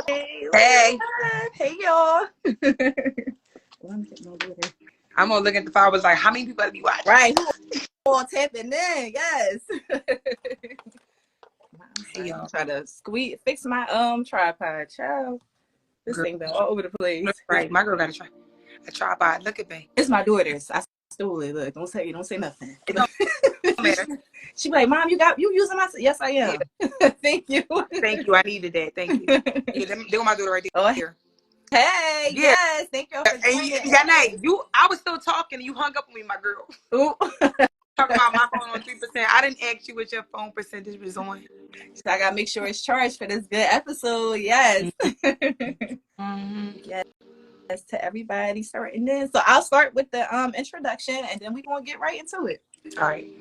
Hey. Hey, y'all. I'm gonna look at the file. I was like, how many people be watching? Right. Who all tapping in? Yes. Hey, y'all. Try to fix my tripod, child. This thing been all over the place. Right. My girl got a tripod. Look at me. It's my daughter's. I stole it. Look, don't say nothing. It don't matter. She be like, Mom, you using my? Yes, I am. Yeah. Thank you. Thank you. I needed that. Thank you. Yeah, they want my daughter right there. Oh, hey, Yeah. yes. Thank you for joining. I was still talking and you hung up on me, my girl. Ooh. Talking about my phone on 3%. I didn't ask you what your phone percentage was on. So I gotta make sure it's charged for this good episode. Yes. Mm-hmm. Yes. To everybody starting in. So I'll start with the introduction and then we're gonna get right into it. All right.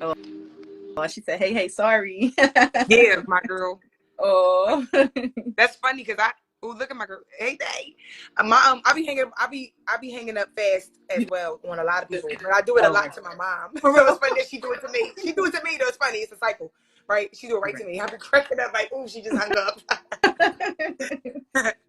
Oh, she said, hey, sorry. Yeah, my girl. Oh. That's funny because look at my girl. Hey, day. I be hanging up fast as well on a lot of people. But I do it a lot to my mom. So it's funny that she do it to me. She do it to me though. It's funny. It's a cycle, right? She do it right to me. I be cracking up like, ooh, she just hung up.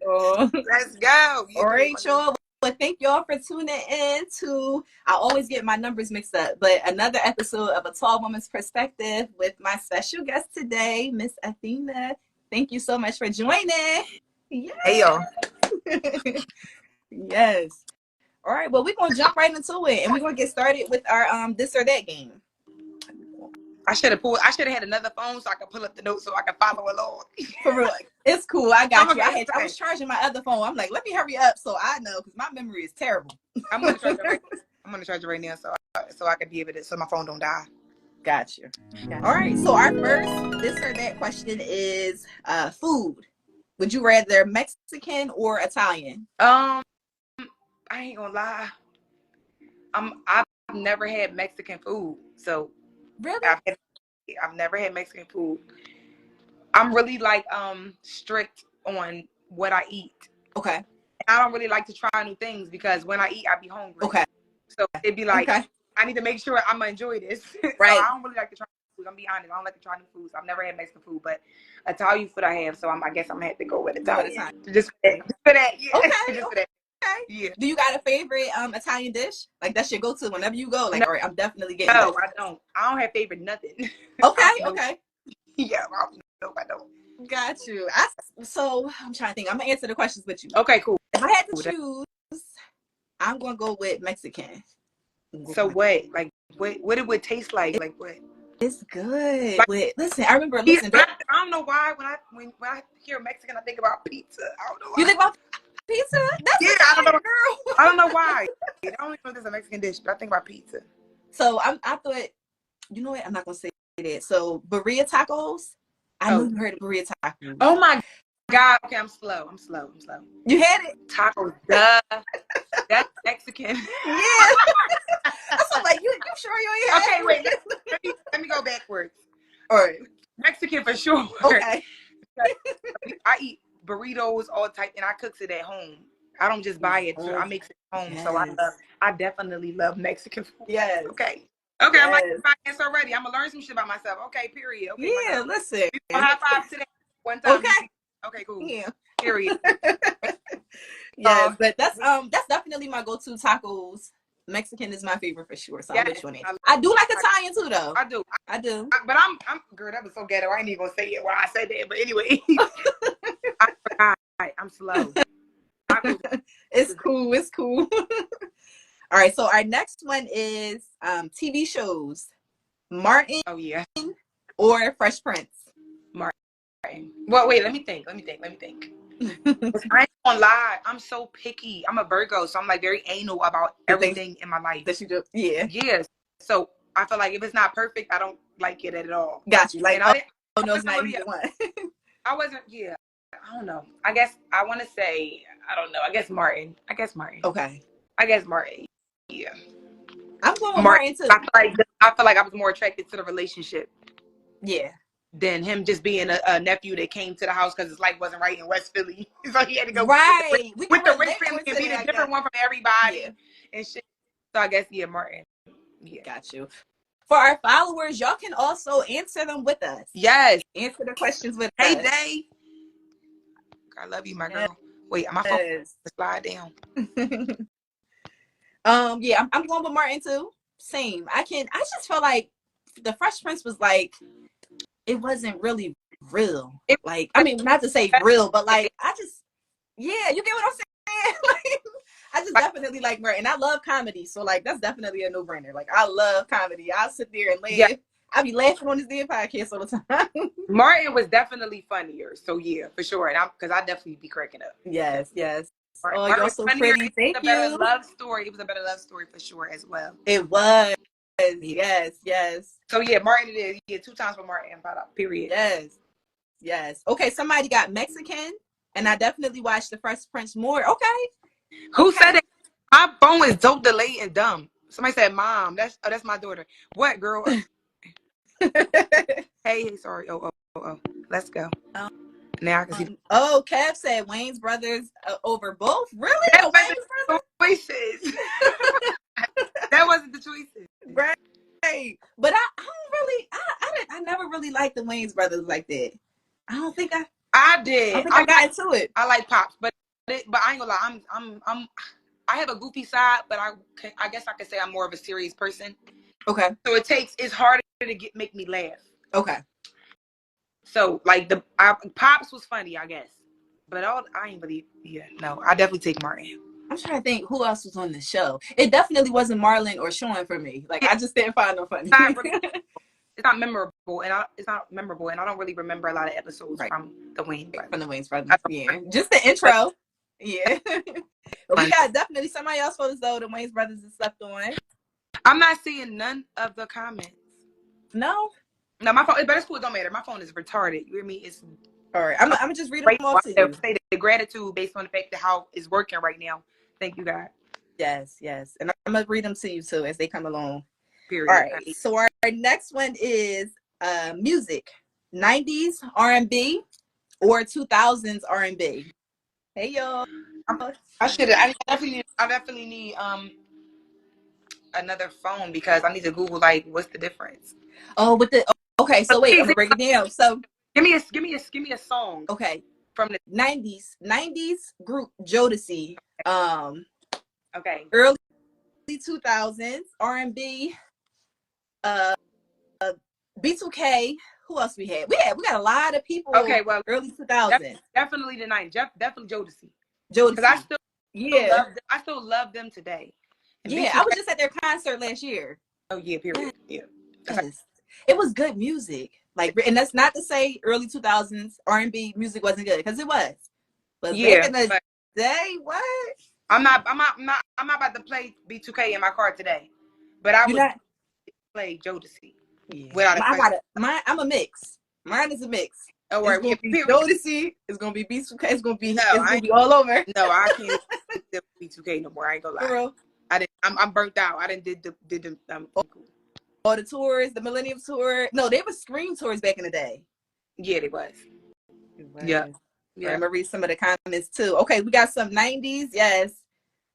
Oh. Let's go. All right, y'all. Well, thank y'all for tuning in to, I always get my numbers mixed up, but another episode of A Tall Woman's Perspective with my special guest today, Miss Athena. Thank you so much for joining. Yes. Hey, y'all. Yes. All right, well, we're going to jump right into it, and we're going to get started with our this or that game. I should have had another phone so I could pull up the notes so I could follow along. For real. It's cool. I got you. I was charging my other phone. I'm like, let me hurry up so I know, because my memory is terrible. I'm gonna charge it right now so I can be able to, so my phone don't die. Got you. All right. So our first this or that question is food. Would you rather Mexican or Italian? I ain't gonna lie. I've never had Mexican food, so really I've never had Mexican food. I'm really like strict on what I eat. Okay. I don't really like to try new things because when I eat, I be hungry. Okay. So it'd be like, I need to make sure I'm gonna enjoy this. Right. So I don't really like to try food. I'm gonna be honest. I don't like to try new foods. I've never had Mexican food, but Italian food I have. So I guess I'm gonna have to go with Italian. Just for that. Yeah. Okay. Just for that. Okay. Yeah. Do you got a favorite Italian dish? Like that's your go-to whenever you go? Like, all right, I'm definitely getting No, that. I don't. I don't have favorite nothing. Okay. Okay. Yeah, I don't. Got you. So I'm trying to think. I'm gonna answer the questions with you. Okay, cool. If I had to choose, I'm gonna go with Mexican. So what? Like what it would taste like? Like what? It's good. Like, listen, I remember listening. I don't know why when I hear Mexican, I think about pizza. I don't know why. You think about pizza? That's I don't know. Girl. I don't know why. I don't even know if there's a Mexican dish, but I think about pizza. So I thought, you know what? I'm not gonna say that. So birria tacos. I know you heard of birria tacos. Oh my God. Okay, I'm slow. You had it? Tacos. Duh. That's Mexican. Yeah. I'm like, you sure you ain't had it? Okay, wait. Let me go backwards. All right. Mexican for sure. Okay. I eat burritos all type, and I cooks it at home. I don't just buy it. I make it at home. Yes. So I definitely love Mexican food. Yes. Okay. Okay, yes. I'm like this already. I'm gonna learn some shit about myself. Okay, period. Okay, yeah, listen. High five today. One time. Okay. Okay, cool. Yeah. Period. Yes, but that's definitely my go-to tacos. Mexican is my favorite for sure. So I'll let you on it. I do like Italian too, though. I do. But I'm girl. That was so ghetto. I ain't even gonna say it while I said that. But anyway, I forgot. I'm slow. It's cool. It's cool. All right. So our next one is TV shows. Martin. Oh yeah. Or Fresh Prince. Martin. Well, wait. Let me think. I ain't gonna lie. I'm so picky. I'm a Virgo, so I'm like very anal about everything in my life. That you do. Yeah. Yes. So I feel like if it's not perfect, I don't like it at all. Got you. Like, no, it's not even one. I wasn't. Yeah. I don't know. I guess I want to say. I don't know. I guess Martin. Okay. I guess Martin. Yeah. I'm going with Martin too. I feel like I was more attracted to the relationship. Yeah. Than him just being a nephew that came to the house because his life wasn't right in West Philly. So he had to go with the rich family and be the different one from everybody and shit. So I guess, Martin. Yeah. Got you. For our followers, y'all can also answer them with us. Yes. Answer the questions with us. Hey, Day. I love you, my girl. Wait, my phone Yes. slide down. Yeah, I'm going with Martin too. Same. I just felt like the Fresh Prince was like, it wasn't really real. It, Like, I mean, not to say real, but like, yeah, you get what I'm saying? Like, I just definitely like Martin. I love comedy, so like that's definitely a no-brainer. Like, I love comedy. I'll sit there and laugh. yeah. I'll be laughing on this damn podcast all the time. Martin was definitely funnier, so yeah, for sure. And because I definitely be cracking up. Yes, yes. Martin, Oh, Martin you're was so funnier. pretty. Thank It was a better you. love story. It was a better love story for sure as well. It was. Yes, yes. So yeah, Martin it is. Yeah, 2 times for Martin. Period. Yes. Yes. Okay, somebody got Mexican, and I definitely watched the Fresh Prince more. Okay. Who said it? My phone is dope, delayed, and dumb. Somebody said, "Mom, that's my daughter." What, girl? Hey, sorry. Oh. Let's go. Now I can see. Kev said Wayne's brothers over both. Really? That Wayne's wasn't the choices. That wasn't the choices. Right. But I don't really. I never really liked the Wayne's brothers like that. I don't think I did. I got into it. I like Pops, but I ain't gonna lie. I have a goofy side, but I guess I could say I'm more of a serious person. Okay. So it's harder to make me laugh. Okay. So like Pops was funny, I guess, but I ain't really. Yeah, no, I definitely take Martin. I'm trying to think who else was on the show. It definitely wasn't Marlon or Sean for me. Like I just didn't find no funny. It's not memorable, and I don't really remember a lot of episodes from the Wayne brothers. From the Wayne's brothers, yeah. Just the intro, yeah. We got definitely somebody else for us though. The Wayne's brothers is slept on. I'm not seeing none of the comments. No, my phone. But it's cool. It don't matter. My phone is retarded. You hear me? It's all right. I'm gonna just read them off to you. Say the gratitude based on the fact that how it's working right now. Thank you, God. Yes, and I'm gonna read them to you too as they come along. Period. All right. So our next one is music, 90s R&B or 2000s R&B. Hey y'all. I should. I definitely need another phone because I need to Google like what's the difference. Oh, okay. So wait, I'm gonna break it down. So give me a song. Okay. From the 90s group Jodeci. Okay. Early 2000s R&B. B2K. Who else we had? We got a lot of people. Okay, well, early 2000s. Definitely the 90s. Definitely Jodeci. Because I still love them today. And yeah, I was just at their concert last year. Oh yeah, period. Yeah. Yes. It was good music. Like, and that's not to say early 2000s R&B music wasn't good, because it was. But back in the day, what? I'm not about to play B2K in my car today. But I would play Jodeci. Yeah. I'm a mix. Mine is a mix. Oh, right. It's gonna be Jodeci. It's gonna be B2K. It's gonna be all over. No, I can't do B2K no more. I ain't gonna lie. Girl. I'm burnt out. I didn't did the all the tours, the Millennium Tour. No, they were Scream tours back in the day. Yeah, they was. Yeah. I'm gonna read some of the comments too. Okay, we got some 90s. Yes.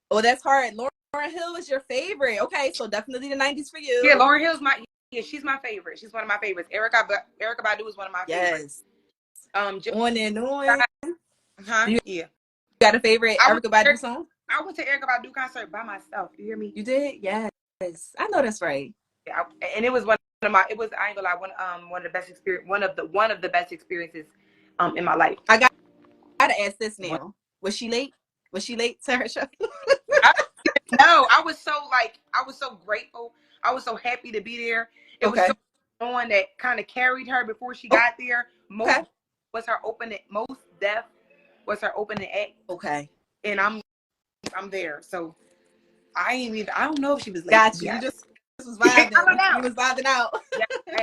Oh, that's hard. Lauryn Hill is your favorite. Okay, so definitely the 90s for you. Yeah, Lauryn Hill's she's my favorite. She's one of my favorites. Erykah Badu is one of my favorites. On and on. Yeah. You got a favorite Erykah Badu song? I went to Erykah Badu concert by myself. You hear me? You did? Yes. I know that's right. Yeah, and it was I ain't gonna lie, one of the best experience, one of the best experiences in my life. I gotta ask this now. Was she late? Was she late to her show? No, I was so grateful. I was so happy to be there. It was someone that kind of carried her before she got there. Most Def was her opening act. Okay. And I'm there. So I don't know if she was late. Gotcha. You just was vibing. You was vibing out. Yeah,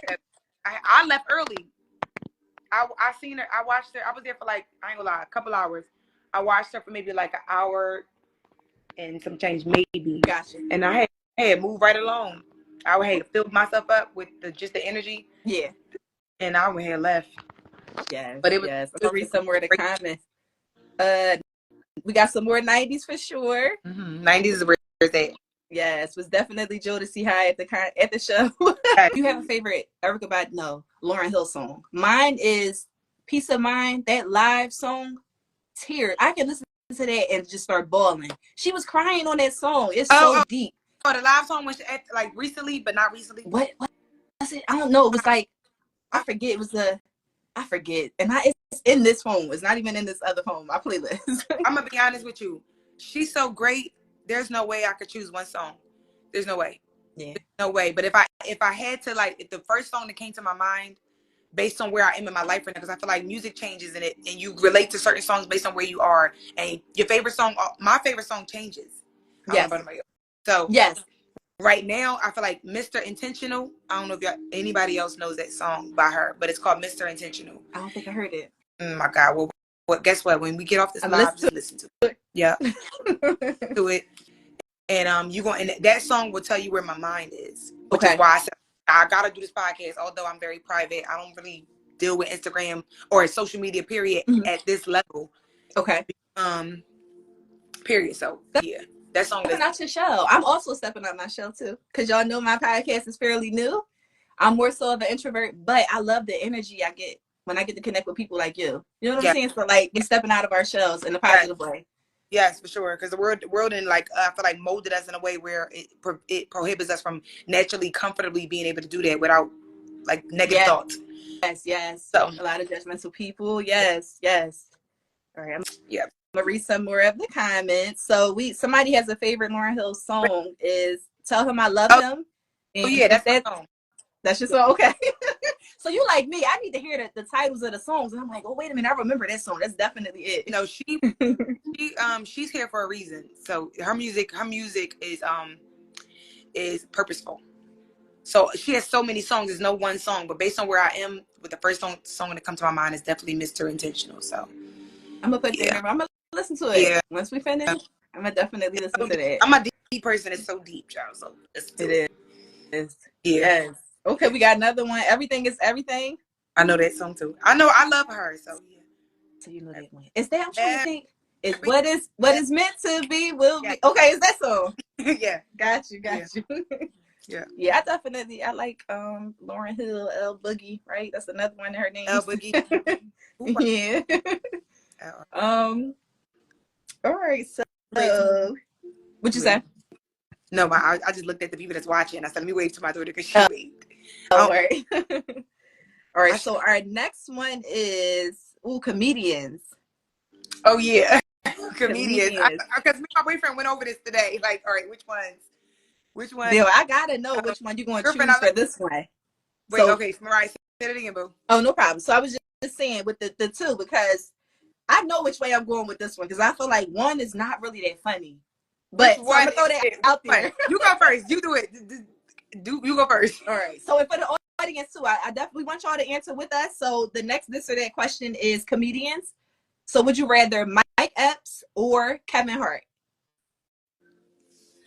I left early. I seen her. I watched her. I was there for I ain't gonna lie, a couple hours. I watched her for maybe an hour and some change, maybe. Gotcha. And I had moved right along. I had filled myself up with just the energy. Yeah. And I went and left. Yes. But it was. Yes. I'll read some more of the comments. We got some more 90s for sure. 90s is where it's at. Yes, was definitely Jodeci High at the show. You have a favorite Erykah Badu? No, Lauryn Hill song. Mine is "Peace of Mind." That live song, tears. I can listen to that and just start bawling. She was crying on that song. It's Oh, so deep. oh, the live song was like recently, but not recently. What was it? I don't know. It was like, I forget. It was I forget. And it's in this phone. It's not even in this other phone, my playlist. I'm gonna be honest with you. She's so great. There's no way I could choose one song. There's no way. Yeah. There's no way. But if I had to, like, if the first song that came to my mind, based on where I am in my life right now, because I feel like music changes in it, and you relate to certain songs based on where you are, and your favorite song, my favorite song changes. Yes. So yes. Right now, I feel like Mr. Intentional. I don't know if anybody else knows that song by her, but it's called Mr. Intentional. I don't think I heard it. Oh my God. Well, guess what? When we get off this live, just listen to it. Yeah. To it. And and that song will tell you where my mind is. Which is why I said I gotta do this podcast. Although I'm very private, I don't really deal with Instagram or social media, period, at this level. Okay. Period. So yeah. That song stepping out your shell. I'm also stepping out my shell too, because y'all know my podcast is fairly new. I'm more so of an introvert, but I love the energy I get when I get to connect with people like you. You know what I'm saying? So like, we're stepping out of our shells in a positive way. Yes, for sure. Because the world in I feel like molded us in a way where it prohibits us from naturally, comfortably being able to do that without like negative thoughts. Yes. So a lot of judgmental people. Yes. All right. I'm gonna read some more of the comments. So somebody has a favorite Lauryn Hill song. Is "Tell Him I Love Him." And that's that song. That's your song. Okay. So you like me? I need to hear the titles of the songs, and I'm like, oh wait a minute, I remember that song. That's definitely it. No, she's here for a reason. So her music is purposeful. So she has so many songs. There's no one song, but based on where I am with the first song that comes to my mind is definitely Mr. Intentional. So I'm gonna put that in. I'm gonna listen to it. Yeah. Once we finish, I'm gonna definitely listen to that. I'm a deep person. It's so deep, child. So it is. Yeah. Yes. Okay, we got another one. Everything is everything. I know that song too. I love her. So yeah. So you know that one. Is that? I'm trying to think. Is what is meant to be will be. Okay, is that song? Yeah. Got you. Yeah. Yeah, I like Lauryn Hill, L Boogie, right? That's another one of her names. L Boogie. Yeah. All right. So what'd you say? No, but I just looked at the people that's watching. I said, let me wave to my daughter because she waved. All right. All right. So our next one is comedians. Oh yeah, comedians. Because me and my boyfriend went over this today. Like, all right, which one? Bill, I gotta know which one you're going to choose for this one. Wait, okay, Mariah, say it again, boo. Oh, no problem. So I was just saying with the two, because I know which way I'm going with this one, because I feel like one is not really that funny. But so I'm gonna throw that out there. You go first. You do it. You go first. All right. So for the audience too, I definitely want y'all to answer with us. So the next this or that question is comedians. So would you rather Mike Epps or Kevin Hart?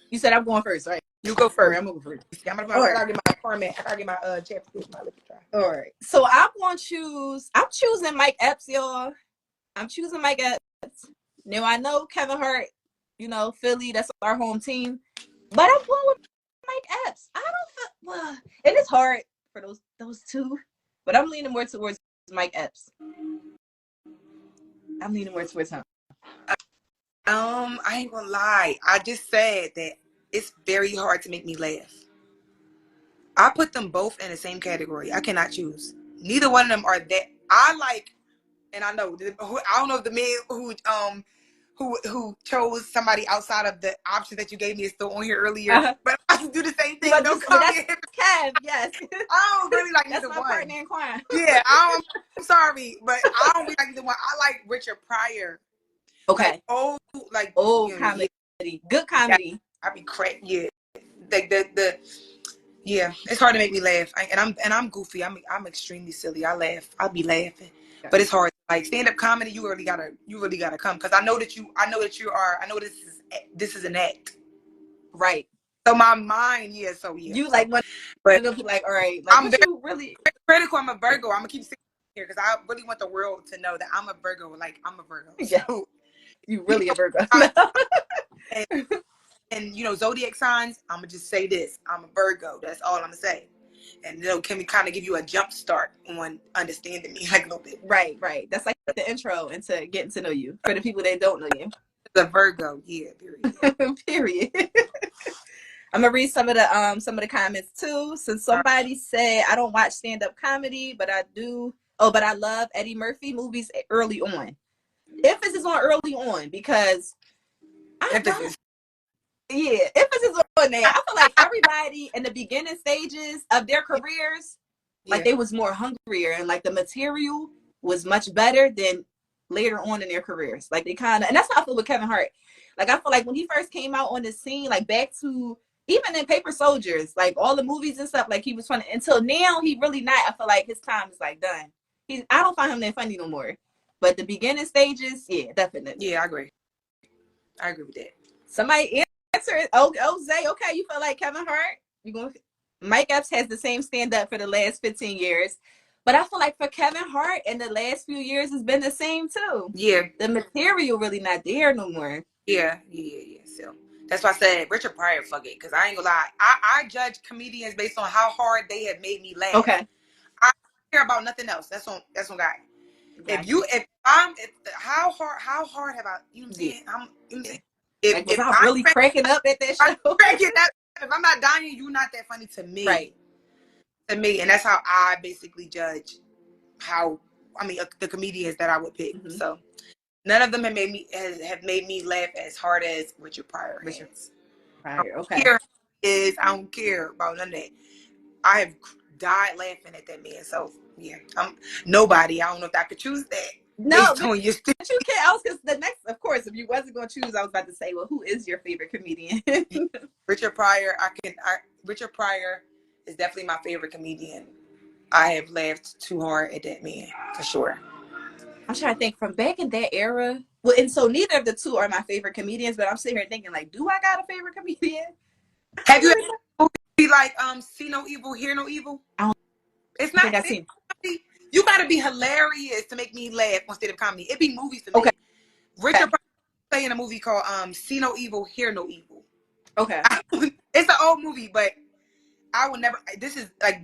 You said I'm going first, right? You go first. I'm moving first. I'm gonna get my format. I gotta get my chapstick, my lip try. All right. So I'm choosing Mike Epps, y'all. I'm choosing Mike Epps. Now I know Kevin Hart, Philly, that's our home team. But I'm going with Mike Epps. I don't feel and it's hard for those two. But I'm leaning more towards Mike Epps. I'm leaning more towards him. I ain't gonna lie. I just said that it's very hard to make me laugh. I put them both in the same category. I cannot choose. Neither one of them are that I like, and I know I don't know if the man who chose somebody outside of the option that you gave me is still on here earlier, but I can do the same thing. Don't come in. Kev, yes. I don't really like that's either my one. Partner in crime. Yeah, I'm sorry, but I don't really like either one. I like Richard Pryor. Okay. Like old comedy. Good comedy. I be crack. Yeah. Yeah, it's hard to make me laugh. I'm goofy. I'm extremely silly. I laugh. I'll be laughing. Okay. But it's hard. Like stand-up comedy, you really gotta come. Because I know this is an act. Right. So my mind, yeah. You like when but be like, all right, like, I'm very really critical. I'm a Virgo. I'm gonna keep saying here because I really want the world to know that I'm a Virgo. Like I'm a Virgo. Yeah. So, you really a Virgo. and zodiac signs, I'm gonna just say this. I'm a Virgo. That's all I'm gonna say. and can we kind of give you a jump start on understanding me like a little bit. Right. That's like the intro into getting to know you for the people that don't know you. The Virgo, yeah, period. Period. I'm gonna read some of the comments too. Since somebody said I don't watch stand-up comedy, but I do. Oh, but I love Eddie Murphy movies early on. Emphasis is on early on because emphasis on that. I feel like everybody in the beginning stages of their careers, like they was more hungrier and like the material was much better than later on in their careers. Like they kind of, and that's how I feel with Kevin Hart. Like I feel like when he first came out on the scene, like back to even in Paper Soldiers, like all the movies and stuff, like he was funny. Until now, he really not. I feel like his time is like done. I don't find him that funny no more. But the beginning stages, yeah, definitely. Yeah, I agree with that. Somebody answer it. Oh, Zay, okay, you feel like Kevin Hart? You going? Mike Epps has the same stand up for the last 15 years. But I feel like for Kevin Hart in the last few years has been the same too. Yeah. The material really not there no more. Yeah. So that's why I said Richard Pryor, fuck it. Because I ain't gonna lie. I judge comedians based on how hard they have made me laugh. Okay. I don't care about nothing else. That's on God. Exactly. How hard have I, you know what I'm saying? Was I really cracking up at that show? If I'm not dying, you're not that funny to me. Right. To me. And that's how I basically judge the comedians that I would pick. Mm-hmm. So none of them have made me laugh as hard as Richard Pryor has. Okay. I don't care about none of that. I have died laughing at that man. So yeah, I'm nobody. I don't know if I could choose that. No, but you can't. I was because the next, of course, if you wasn't going to choose, I was about to say, well, who is your favorite comedian? Richard Pryor. Richard Pryor is definitely my favorite comedian. I have laughed too hard at that man for sure. I'm trying to think from back in that era. Well, and so neither of the two are my favorite comedians, but I'm sitting here thinking, like, do I got a favorite comedian? Have you ever be like see no evil, hear no evil? It's not. I've seen. You gotta be hilarious to make me laugh on stand-up comedy. It'd be movies for me. Richard Pryor play in a movie called See No Evil, Hear No Evil. Okay. It's an old movie, but I would never. This is like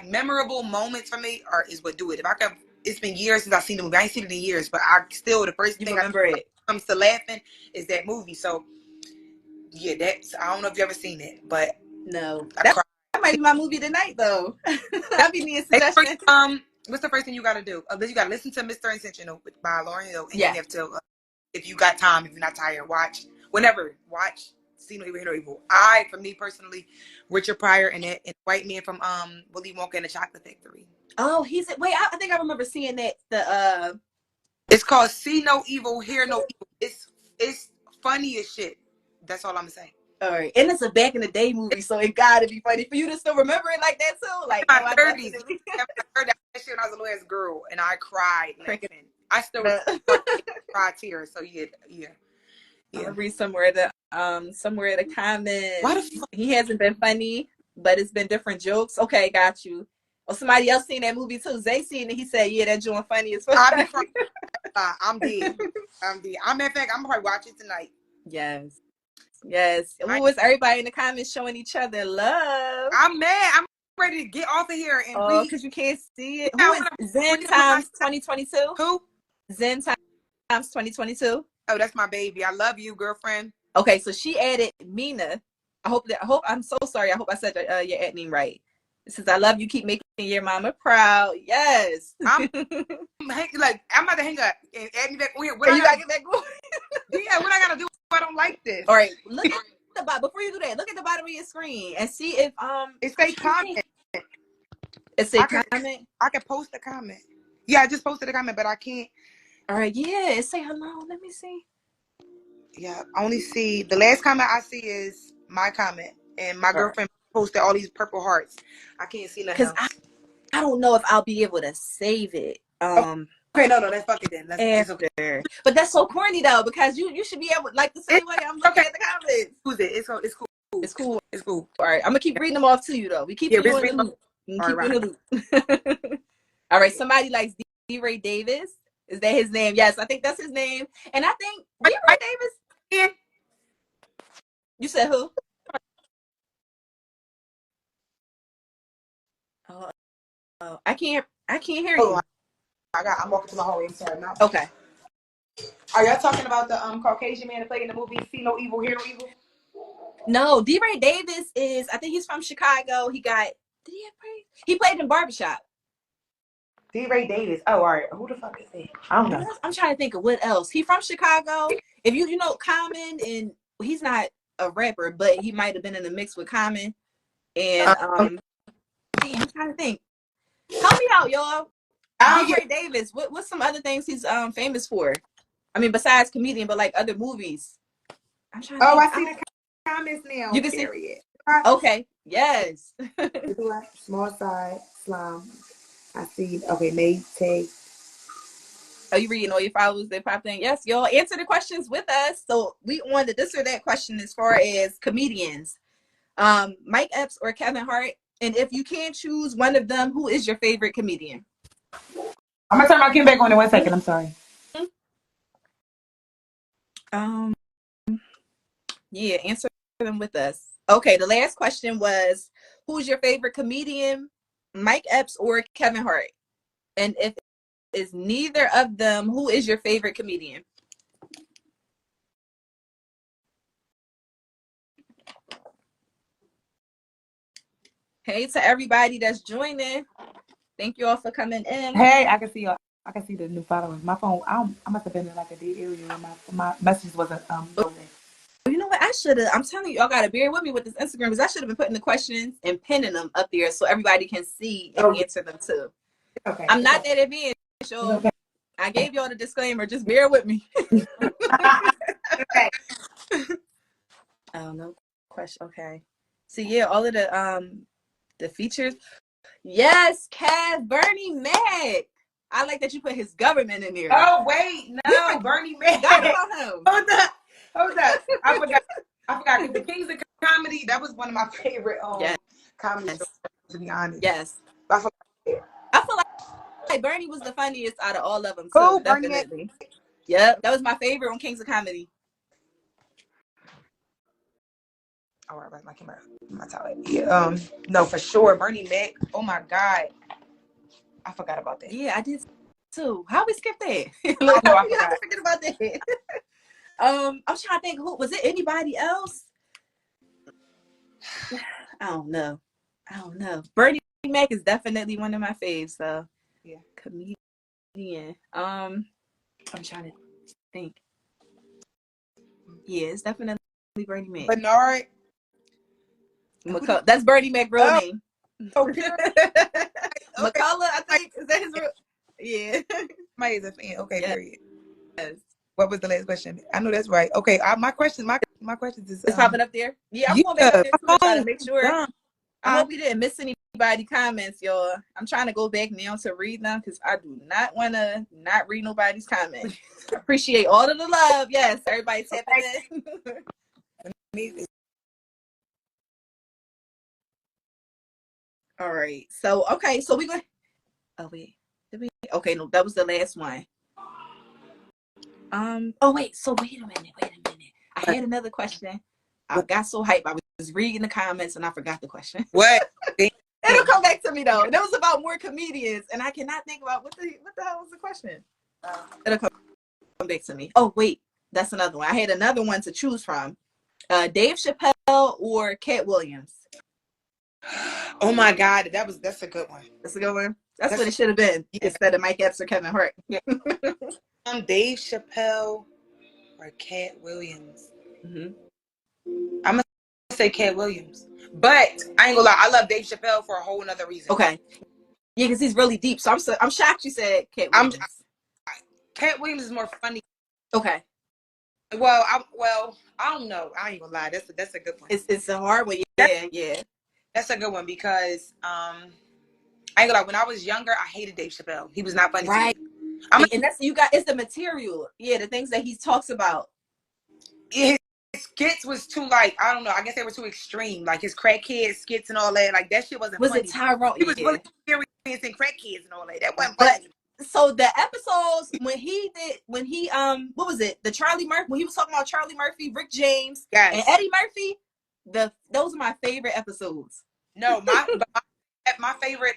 memorable moments for me, is what do it. If I could, it's been years since I've seen the movie. I ain't seen it in years, but I still the first thing remember when it comes to laughing is that movie. So yeah, I don't know if you ever seen it, but no, that might be my movie tonight though. I'll be needing suggestions. What's the first thing you got to do? You got to listen to Mr. Intentional by Lauryn Hill, and you have to, if you got time, if you're not tired, watch See No Evil, Hear No Evil. For me personally, Richard Pryor and White Man from Willy Wonka and the Chocolate Factory. Oh, I think I remember seeing that. It's called See No Evil, Hear No Evil. It's funny as shit. That's all I'm gonna say. All right, and it's a back in the day movie, so it gotta be funny for you to still remember it like that too. Like my 30s, I heard that shit when I was a little ass girl, and I cried. I still cried tears. So yeah. I'm gonna read somewhere the comments. Why the fuck? He hasn't been funny, but it's been different jokes. Okay, got you. Or somebody else seen that movie too. Zay seen it. He said, "Yeah, that joint funny as fuck." I'm dead. In fact, I'm probably watching tonight. Yes. Who was everybody in the comments showing each other love? I'm mad. I'm ready to get off of here and read. Because you can't see it. Who is Zen Times 2022? Who? Zen Times 2022. Oh, that's my baby. I love you, girlfriend. Okay, so she added Mina. I'm so sorry. I hope I said your ad name right. It says, I love you. Keep making your mama proud. Yes. I'm about to hang up and add me back on here. You gotta get back on. Yeah, what I gotta do if I don't like this? All right, look at the bottom. Before you do that, look at the bottom of your screen and see if it say comment. It say comment. I can post a comment. Yeah, I just posted a comment, but I can't. All right, yeah, it say hello. Let me see. Yeah, I only see the last comment I see is my comment, and my girlfriend posted all these purple hearts. I can't see nothing else. I don't know if I'll be able to save it. Okay, no, that's fucking then. That's okay. But that's so corny though, because you should be able, like the same way I'm looking at the comments. Who's it? It's cool. It's cool. It's cool. All right, I'm gonna keep reading them off to you though. We keep you in the loop. All right, somebody likes D-Ray Davis. Is that his name? Yes, I think that's his name. And I think D-Ray Davis. Yeah. You said who? I can't hear Hold you. on. I'm walking to my hallway. I'm sorry. Now. Okay. Are y'all talking about the Caucasian man that played in the movie See No Evil, Hear No Evil? No, D-Ray Davis is, I think he's from Chicago. Did he have praise? He played in Barbershop. D-Ray Davis. Oh, all right. Who the fuck is that? I don't know. I'm trying to think of what else. He from Chicago. If you know Common, and he's not a rapper, but he might have been in the mix with Common. And damn, I'm trying to think. Help me out, y'all. D-Ray Davis. What's some other things he's famous for? I mean, besides comedian, but like other movies. I'm trying to think. I see the comments now. You can Period. see. Okay. Yes. Small side slime. I see. Okay, May take. Are you reading all your followers that popped in? Yes, y'all answer the questions with us. So we on the this or that question as far as comedians. Mike Epps or Kevin Hart. And if you can't choose one of them, who is your favorite comedian? I'm gonna turn my camera back on in 1 second. I'm sorry. Yeah, answer them with us. Okay, the last question was, who's your favorite comedian, Mike Epps or Kevin Hart? And if it's neither of them, who is your favorite comedian? Hey to everybody that's joining. Thank you all for coming in. Hey, I can see y'all. I can see the new followers. My phone, I must have been in like a dead area where my messages wasn't loading. You know what? I should have. I'm telling you, y'all gotta bear with me with this Instagram because I should have been putting the questions and pinning them up there so everybody can see and answer them too. Okay. I'm not that advanced, y'all. Okay. I gave y'all the disclaimer. Just bear with me. Okay. Oh no question. Okay. So yeah, all of the features. Yes, Cass, Bernie Mac. I like that you put his government in there. Oh wait, no, Bernie Mac. Forgot about him. Hold up. I forgot because the Kings of Comedy, that was one of my favorite comedy shows, to be honest. Yes. I feel like Bernie was the funniest out of all of them too. Oh, definitely. Yep, that was my favorite on Kings of Comedy. All right, my camera, my toilet. Yeah, no, for sure, Bernie Mac. Oh my God, I forgot about that. Yeah, I did too. How we skip that? Like, I forget about that. I'm trying to think. Who was it? Anybody else? I don't know. Bernie Mac is definitely one of my faves. So yeah, comedian. I'm trying to think. Yeah, it's definitely Bernie Mac. Bernard. That's Bernie Mac real name. Okay. McCullough, I think. Is that his real? Yeah. Somebody is a fan. Okay, yes. period. Yes. What was the last question? I know that's right. Okay, my questions is. It's popping up there. Yeah, I'm going back up there too, trying to make sure. I hope we didn't miss anybody comments, y'all. I'm trying to go back now to read them because I do not want to not read nobody's comments. Appreciate all of the love. Yes, everybody tapping in. All right. So we go. Oh wait, Okay, no, that was the last one. Oh wait. So wait a minute. I had another question. I got so hyped. I was reading the comments and I forgot the question. What? It'll come back to me though. And it was about more comedians, and I cannot think about what the hell was the question. It'll come back to me. Oh wait, that's another one. I had another one to choose from. Dave Chappelle or Cat Williams. Oh my God, that's a good one. That's a good one. That's what it should have been instead of Mike Epps or Kevin Hart. Yeah. Dave Chappelle or Cat Williams. Mm-hmm. I'm gonna say Cat Williams, but I ain't gonna lie. I love Dave Chappelle for a whole nother reason. Okay. Yeah, because he's really deep. So I'm shocked you said Cat Williams. Cat Williams is more funny. Okay. Well, I don't know. I ain't gonna lie. That's a good one. It's a hard one. Yeah. That's a good one because I ain't gonna lie. When I was younger, I hated Dave Chappelle. He was not funny to me. And that's it's the material. Yeah, the things that he talks about. His skits was too I don't know. I guess they were too extreme. Like his crackhead skits and all that. Like that shit wasn't funny. Was it Tyrone? He was really experiencing crackheads and all that. That wasn't funny. So the episodes when he what was it? The Charlie Murphy, when he was talking about Charlie Murphy, Rick James, and Eddie Murphy, those are my favorite episodes. No, my favorite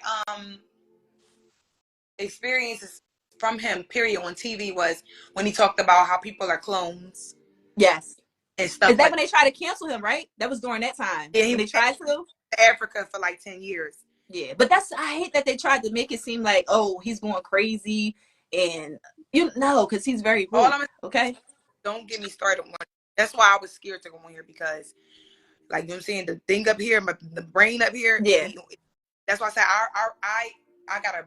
experiences from him, period, on TV was when he talked about how people are clones. Yes. And stuff Is that like when they tried to cancel him, right? That was during that time. Yeah, when they tried to. Africa for like 10 years. Yeah, but I hate that they tried to make it seem like, oh, he's going crazy, and because he's very rude. Okay. Don't get me started on. That's why I was scared to go on here because, like, you know what I'm saying, the thing up here, the brain up here. Yeah. That's why I said I gotta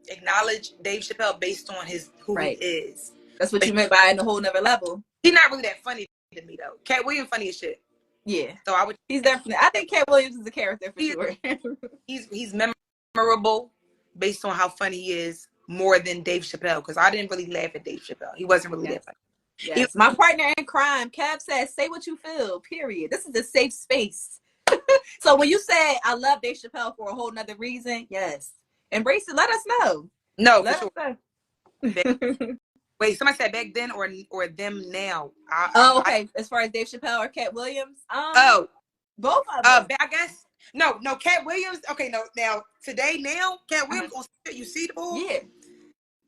acknowledge Dave Chappelle based on who he is. That's what you meant by in a whole nother level. He's not really that funny to me though. Cat Williams funny as shit. Yeah. So he's definitely. I think Cat Williams is a character for sure. he's memorable based on how funny he is more than Dave Chappelle, because I didn't really laugh at Dave Chappelle. He wasn't really that funny. Yes. My partner in crime, Kev, says, say what you feel, period. This is a safe space. So when you said I love Dave Chappelle for a whole nother reason, yes. Embrace it. Let us know. No, let for us sure. Know. Wait, somebody said back then or them now? Okay. As far as Dave Chappelle or Cat Williams? Both of them. I guess. No, Cat Williams. Okay, no, now, Cat Williams on you see the bull?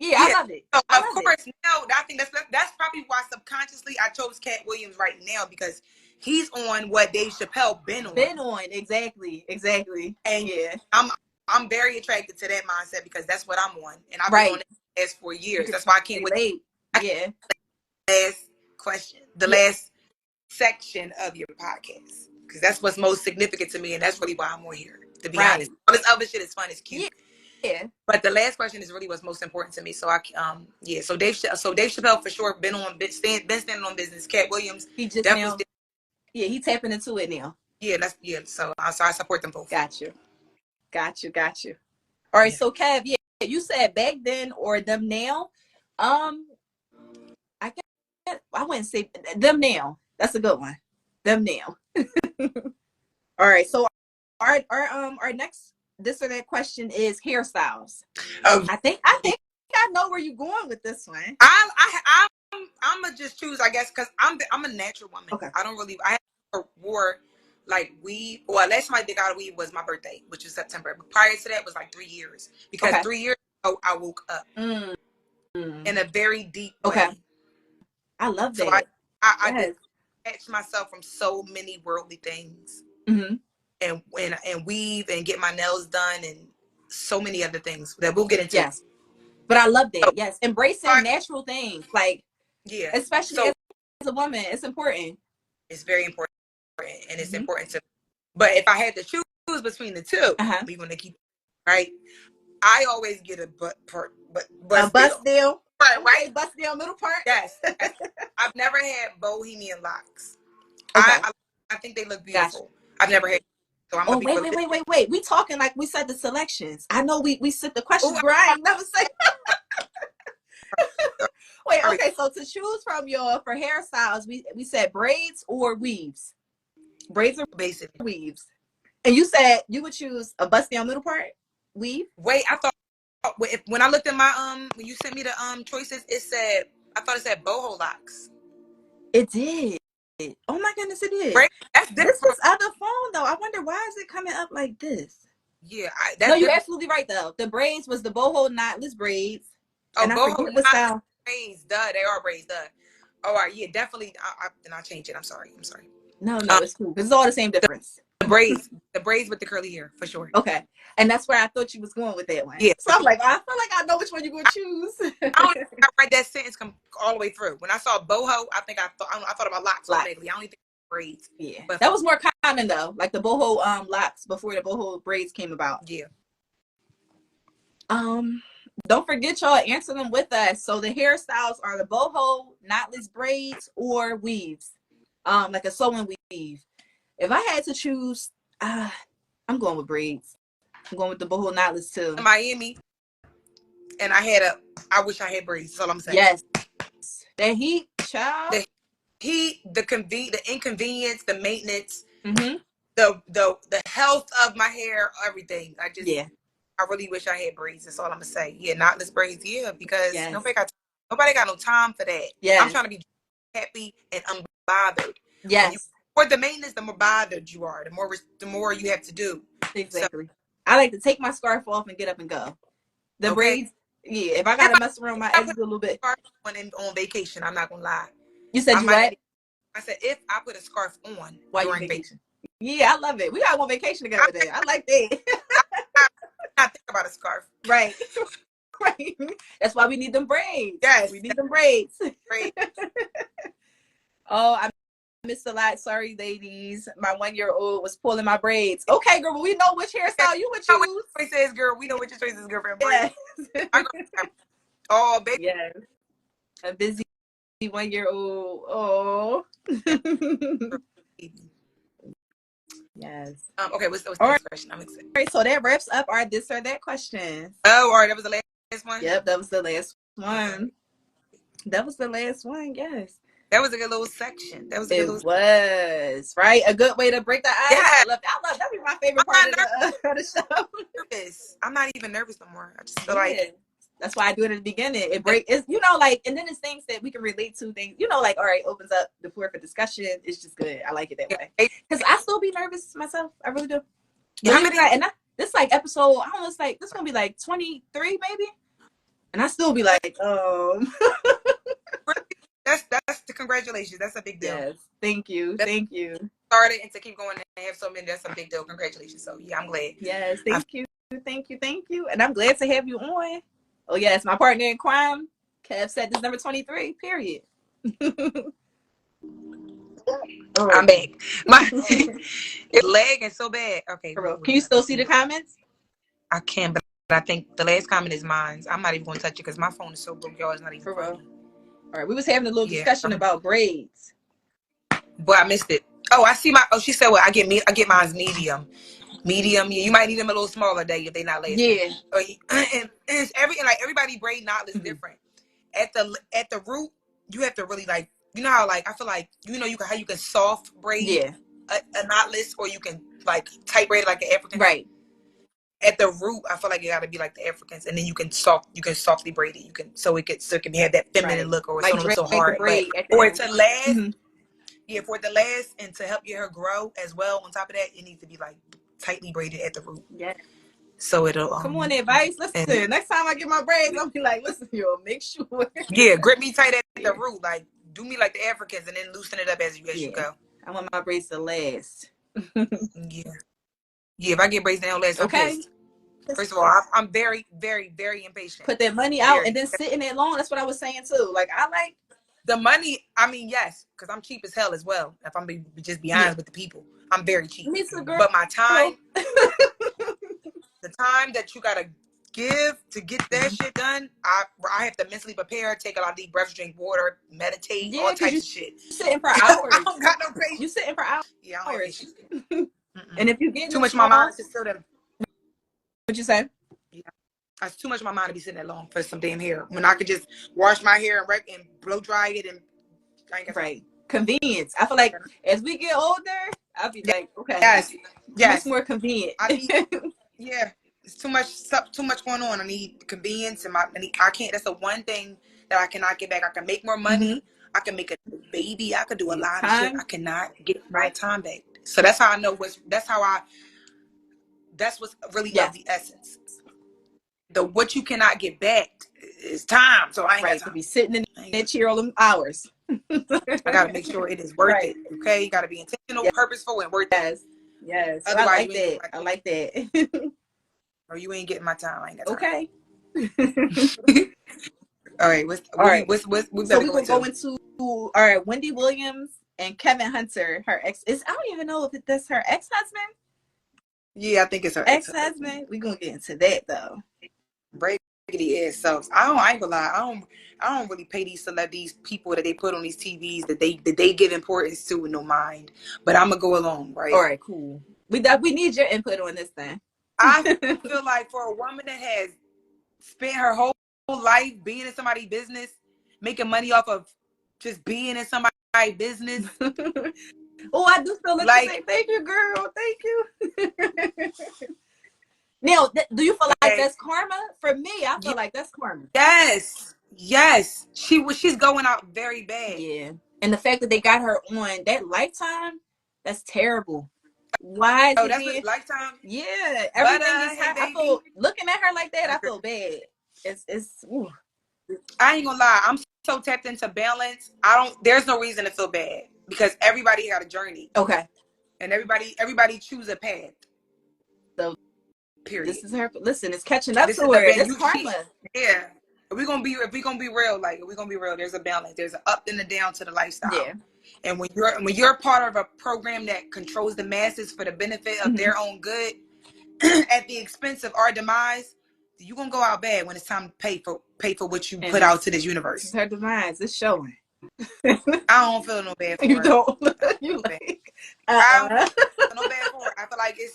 Yeah, I love it. So, of course, now, I think that's probably why subconsciously I chose Cat Williams right now, because he's on what Dave Chappelle been on. Exactly. And I'm very attracted to that mindset because that's what I'm on. And I've been on it last 4 years. That's why I can't wait. Yeah. Last question. The last section of your podcast. Because that's what's most significant to me, and that's really why I'm on here, to be honest. All this other shit is fun, it's cute. Yeah. But the last question is really what's most important to me. So so Dave Chappelle for sure been standing on business. Cat Williams, he just now, he tapping into it now. So I support them both. Got you. All right, so Kev, you said back then or them now. I wouldn't say them now. That's a good one. Them now. All right, so our next this or that question is hairstyles. I think I know where you're going with this one. I'm gonna just choose, I guess, because I'm a natural woman. Okay. I haven't wore like weave. Well, last time I did got a weave was my birthday, which was September. But prior to that was like 3 years, because 3 years ago I woke up in a very deep way. Okay. I love that. So I did catch myself from so many worldly things. Mm-hmm. And weave and get my nails done and so many other things that we'll get into. Yes. But I love that. Yes. Embracing natural things. Like, especially as a woman, it's important. It's very important. And it's important to, but if I had to choose between the two, we're going to keep, right? I always get a bust deal. Right? Bust deal middle part. Yes. I've never had bohemian locks. Okay. I think they look beautiful. Gotcha. I've never had. So I'm wait. We talking like we said the selections. I know we said the questions, but I ain't never said. Wait, okay. So to choose from for hairstyles, we said braids or weaves. Braids or basically weaves. And you said you would choose a bust down middle part weave. Wait, I thought when I looked at my when you sent me the choices, I thought it said boho locks. It did. Oh my goodness, it did. Right? That's different. This was other phone though. I wonder why is it coming up like this? Yeah, no, you're absolutely right though. The braids was the boho knotless braids. Oh, boho knotless braids, duh. They are braids, duh. Oh, yeah, definitely. Then I'll change it. I'm sorry. No, it's cool. It's all the same difference. The braids with the curly hair for sure. Okay, and that's where I thought you was going with that one. Yeah. So I'm like, I feel like I know which one you're gonna choose. I read that sentence come all the way through. When I saw boho, I thought about locks automatically. I only think braids. Yeah, but that was more common though, like the boho locks before the boho braids came about. Yeah. Don't forget y'all answer them with us. So the hairstyles are the boho, knotless braids, or weaves. Like a sewing weave. If I had to choose, I'm going with braids. I'm going with the boho knotless too. In Miami, and I wish I had braids. That's all I'm saying. Yes. The heat, child. The heat, the inconvenience, the maintenance, mm-hmm. the health of my hair, everything. I really wish I had braids. That's all I'm gonna say. Yeah, knotless braids. Yeah, because nobody got no time for that. Yeah, I'm trying to be happy and unbothered. Yes. For the maintenance, the more bothered you are, the more you have to do. Exactly. So, I like to take my scarf off and get up and go. The Okay. braids. Yeah, if I gotta mess around my edges a little bit. On vacation, I'm not gonna lie. You said you what? I said if I put a scarf on while during you vacation. Yeah, I love it. We gotta go on vacation together then. I like that. I think about a scarf. Right. Right. That's why we need them braids. Yes. We need them braids. Braids. Oh, I missed a lot. Sorry, ladies. My 1-year-old was pulling my braids. Okay, girl, but we know which hairstyle you would choose. What choice is, girl. We know what your choice is, girlfriend. Yes. Oh, baby. Yes. A busy 1-year-old. Oh. Yes. Okay, what's the next question? I'm excited. All right, so that wraps up our this or that questions. Oh, all right, that was the last one? Yep, that was the last one. That was the last one, yes. That was a good little section. That was a good little was, right? A good way to break the ice. Yeah. I love that be my favorite part of the show. Nervous. I'm not even nervous no more. I just feel like that's why I do it at the beginning. It's like, and then it's things that we can relate to, things, like, all right, opens up the floor for discussion. It's just good. I like it that way. Because I still be nervous myself. I really do. This like episode, I don't know, it's like, this is going to be like 23 maybe. And I still be like, That's the congratulations. That's a big deal. Yes. Thank you. Thank you. Started and to keep going and have so many, that's a big deal. Congratulations. So yeah, I'm glad. Yes, thank you. And I'm glad to have you on. Oh yes, my partner in crime, Kev, said this number 23, period. I'm back. My it's lagging so bad. Okay. Can you still see the comments? I can, but I think the last comment is mine. I'm not even going to touch it because my phone is so broke. Y'all, it's not even for real. All right, we was having a little discussion about braids. But I missed it. Oh, I see she said, well, I get mine's medium. Medium, yeah, you might need them a little smaller day if they're not lasting. Yeah. And it's everybody braid knot is different. At the root, you have to really like, how like I feel like how you can soft braid a knotless, or you can like tight braid like an African. Right. At the root, I feel like it got to be like the Africans, and then you can softly braid it. So it can have that feminine look, or like it's so hard. For it to last, for it to last and to help your hair grow as well. On top of that, it needs to be like tightly braided at the root. Yeah. So it'll come on, advice. Listen, next time I get my braids, I'll be like, listen, make sure. Yeah, grip me tight at the root. Like do me like the Africans, and then loosen it up as you go. I want my braids to last. Yeah. If I get braids that don't last, I'm pissed. First of all, I'm very, very, very impatient. Put that money out and then sit in it long. That's what I was saying too. Like I like the money. I mean, yes, because I'm cheap as hell as well. If I'm just be honest with the people, I'm very cheap. Me too, girl. But my time, the time that you gotta give to get that shit done, I have to mentally prepare, take a lot of deep breaths, drink water, meditate, all types of shit. Sitting for hours. I don't got no patience. You sitting for hours. Yeah, I don't have patience. And if you get too much of my mind to sit there. What you say? Yeah, that's too much of my mind to be sitting that long for some damn hair. When I could just wash my hair and blow dry it and convenience. I feel like as we get older, I'll be like, okay, yes, much more convenient. It's too much going on. I need convenience, and I can't. That's the one thing that I cannot get back. I can make more money. I can make a baby. I could do a lot of shit. I cannot get my time back. So that's how I know that's what's really of the essence. What you cannot get back is time. So I ain't got time to be sitting in that chair all them hours. I gotta make sure it is worth it. Okay, you gotta be intentional, purposeful, and worth it. Yes. Otherwise, I like that. Or you ain't getting my time. I ain't got time. Okay. All right. So we will go into all right. Wendy Williams and Kevin Hunter. Her I don't even know if that's her ex-husband. Yeah, I think it's her ex-husband. We're gonna get into that though. Breakity ass selves. I ain't gonna lie. I don't really pay these people that they put on these TVs that they give importance to in no mind. But I'm gonna go along, right? All right, cool. We need your input on this thing. I feel like for a woman that has spent her whole life being in somebody's business, making money off of just being in somebody's business. Oh, I do feel like thank you, girl. Thank you. Now, do you feel like that's karma? For me, I feel like that's karma. Yes. She's going out very bad. Yeah. And the fact that they got her on that Lifetime, that's terrible. Why? Oh, that's what Lifetime? Yeah. Everything is high. I feel looking at her like that, I feel bad. ooh. I ain't gonna lie. I'm so tapped into balance. There's no reason to feel bad because everybody got a journey. Okay. And everybody choose a path. So period. This is her. Listen, it's catching up this to is her. It's karma. Yeah. If we're gonna be real, like if we're gonna be real, there's a balance. There's an up and a down to the lifestyle. Yeah. And when you're part of a program that controls the masses for the benefit of their own good at the expense of our demise, you're gonna go out bad when it's time to pay for what you put out to this universe. This is her demise. It's showing. I don't feel no bad for you her. Don't. You like I don't feel no bad for her. I feel like it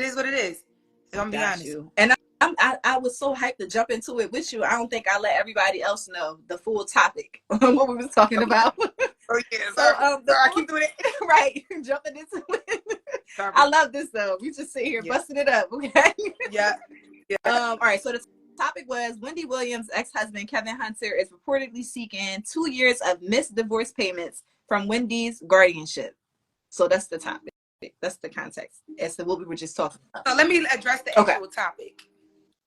is what it is. If I'm being honest. You. And I was so hyped to jump into it with you. I don't think I let everybody else know the full topic what we was talking about. Oh yeah, so I keep doing it. Right, jumping into it. Sorry. I love this though. We just sit here busting it up, okay? Yeah. All right. So the topic was Wendy Williams' ex-husband Kevin Hunter is reportedly seeking 2 years of missed divorce payments from Wendy's guardianship. So that's the topic. That's the context as to what we were just talking about. So let me address the actual topic.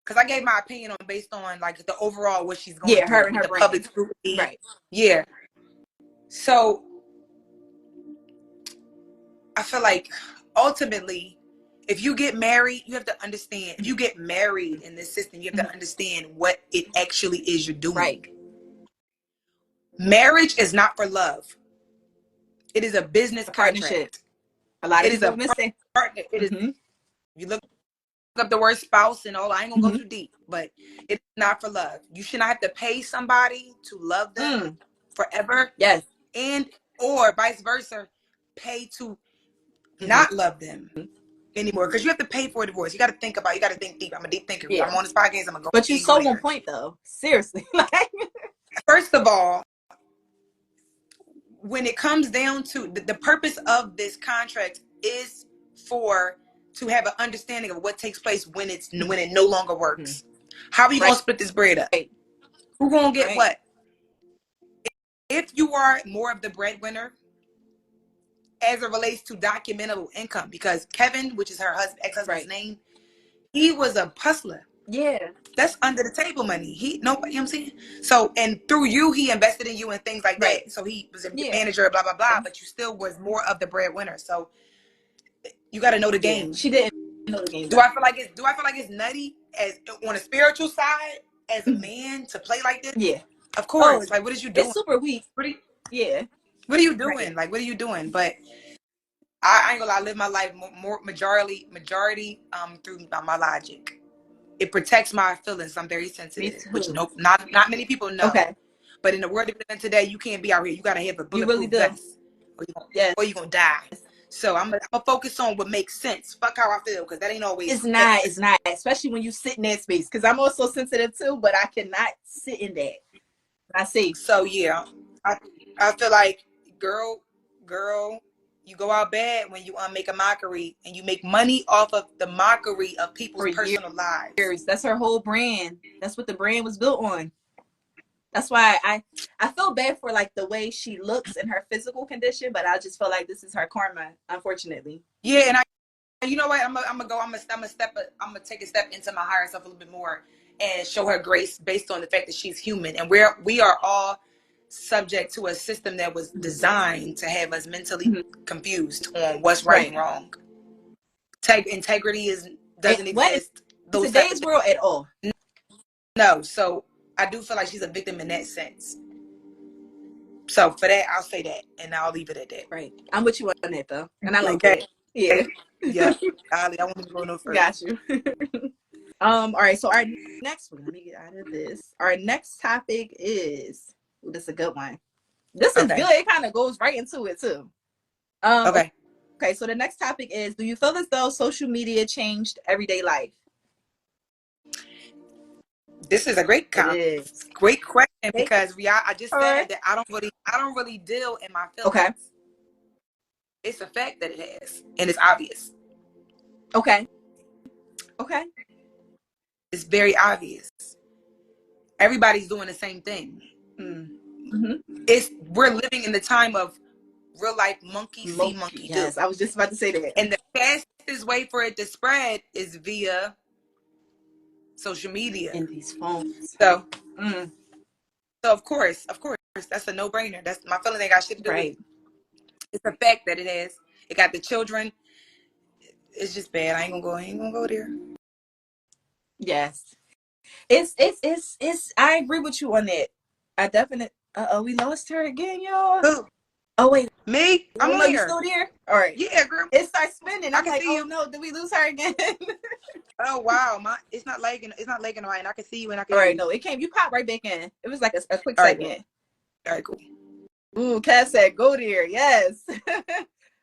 Because I gave my opinion based on like the overall what she's going through. Her and her the public scrutiny. Right. Yeah. So I feel like ultimately, if you get married, you have to understand. If you get married in this system, you have to understand what it actually is you're doing. Right. Marriage is not for love. It is a business partnership. A lot of people missing. Partner. It is. You look up the word spouse and all. I ain't gonna go too deep, but it's not for love. You should not have to pay somebody to love them forever. Yes. And or vice versa, pay to not love them anymore, because you have to pay for a divorce. You got to think deep. I'm a deep thinker. I'm on this podcast. I'm gonna go. But you so on point though. Seriously. First of all, when it comes down to the purpose of this contract is to have an understanding of what takes place when it no longer works. How are we gonna split this bread up? Who gonna get what? If you are more of the breadwinner as it relates to documentable income, because Kevin, which is her ex-husband's name, he was a hustler. Yeah. That's under the table money. You know what I'm saying? So, and through you, he invested in you and things like that. So he was a manager, blah, blah, blah, but you still was more of the breadwinner. So you got to know the game. She didn't know the game. Do I feel like it's nutty as on a spiritual side as a man to play like this? Yeah. Of course. Like, what is you doing? It's super weak. What are you doing? Right. Like, what are you doing? But I ain't gonna lie, I live my life more majority through my logic. It protects my feelings. I'm very sensitive, which not many people know. Okay. But in the world of today, you can't be out here. You gotta have a bulletproof vest, or you gonna die. So I'm gonna focus on what makes sense. Fuck how I feel, because that ain't always. It's not, especially when you sit in that space. Because I'm also sensitive too, but I cannot sit in that. I see. So yeah, I feel like, girl, you go out bad when you make a mockery and you make money off of the mockery of people's personal lives. That's her whole brand. That's what the brand was built on. That's why I feel bad for like the way she looks in her physical condition, but I just feel like this is her karma, unfortunately. Yeah, and you know what? I'm gonna take a step into my higher self a little bit more and show her grace based on the fact that she's human, and we are all subject to a system that was designed to have us mentally confused on what's right and wrong. Integrity doesn't exist. In today's world at all. No, so I do feel like she's a victim in that sense. So for that, I'll say that, and I'll leave it at that. Right. I'm with you on that though, and I like that. Yeah. Yeah. I won't even go no further. Got you. All right. So our next one. Let me get out of this. Our next topic is. Ooh, this is a good one. This is good. It kind of goes right into it too. Okay. So the next topic is: do you feel as though social media changed everyday life? This is a great question, because Riah, I just said that I don't really deal in my feelings. Okay. It's a fact that it has, and it's obvious. Okay. It's very obvious. Everybody's doing the same thing. We're living in the time of real life monkey see, monkey do. Yes, I was just about to say that. And the fastest way for it to spread is via social media. In these phones. So, so of course, that's a no-brainer. That's my feeling. Ain't got shit to do with it. It's a fact that it has. It got the children. It's just bad. I ain't gonna go there. Yes. It's I agree with you on that. I definitely we lost her again, y'all. Who? Oh wait. Me? I'm on you here. Still there? All right. Yeah, girl. It starts spinning. I'm like, oh you. No, did we lose her again? Oh wow. It's not lagging right, and I can see you and I can All right, hear you. no, it came. You popped right back in. It was like a quick All right, second. All right, cool. Ooh, Kat said, go there. Yes.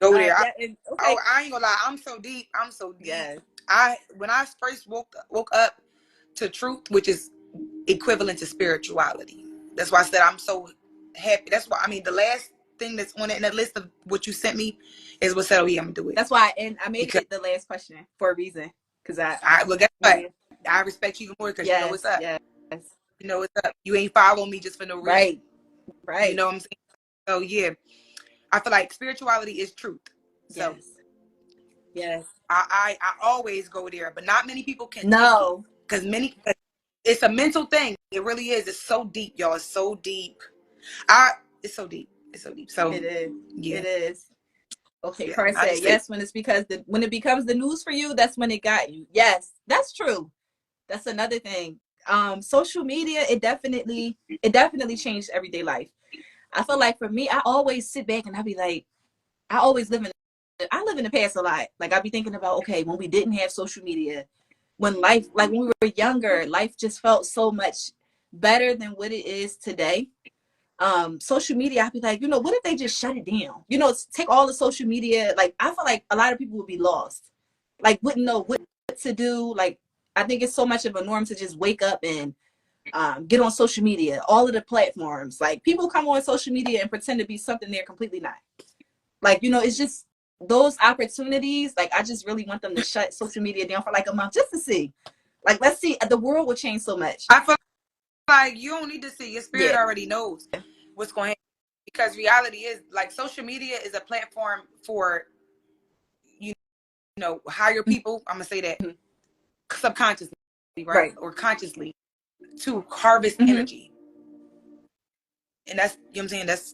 Go there. Okay. I ain't gonna lie. I'm so deep. Yes. When I first woke up to truth, which is equivalent to spirituality. That's why I said I'm so happy. That's why the last thing that's on it in that list of what you sent me is what said, oh yeah, I'm gonna do it. That's why, and I made it the last question for a reason. Because well, guess what? I respect you even more because you know what's up. Yes. You know what's up. You ain't following me just for no reason. Right. You know what I'm saying? So yeah, I feel like spirituality is truth. So yes. I always go there, but not many people can take it because it's a mental thing. It really is. It's so deep, y'all. It's so deep. It's so deep. So it is. Yeah. It is. Okay, Carl said yes. When it becomes the news for you, that's when it got you. Yes, that's true. That's another thing. Social media, it definitely changed everyday life. I feel like for me, I always sit back and I be like, I live in the past a lot. Like I be thinking about, okay, when we didn't have social media, when we were younger, life just felt so much better than what it is today. Social media, I'd be like, what if they just shut it down? Take all the social media. Like I feel like a lot of people would be lost, like wouldn't know what to do. Like I think it's so much of a norm to just wake up and get on social media, all of the platforms. Like people come on social media and pretend to be something they're completely not. Like, it's just those opportunities. Like I just really want them to shut social media down for like a month just to see. Like, let's see, the world will change so much. I feel like you don't need to see. Your spirit already knows what's going to happen. Because reality is, like, social media is a platform for, higher people. I'm going to say that subconsciously, right? Or consciously to harvest energy. And that's, what I'm saying? That's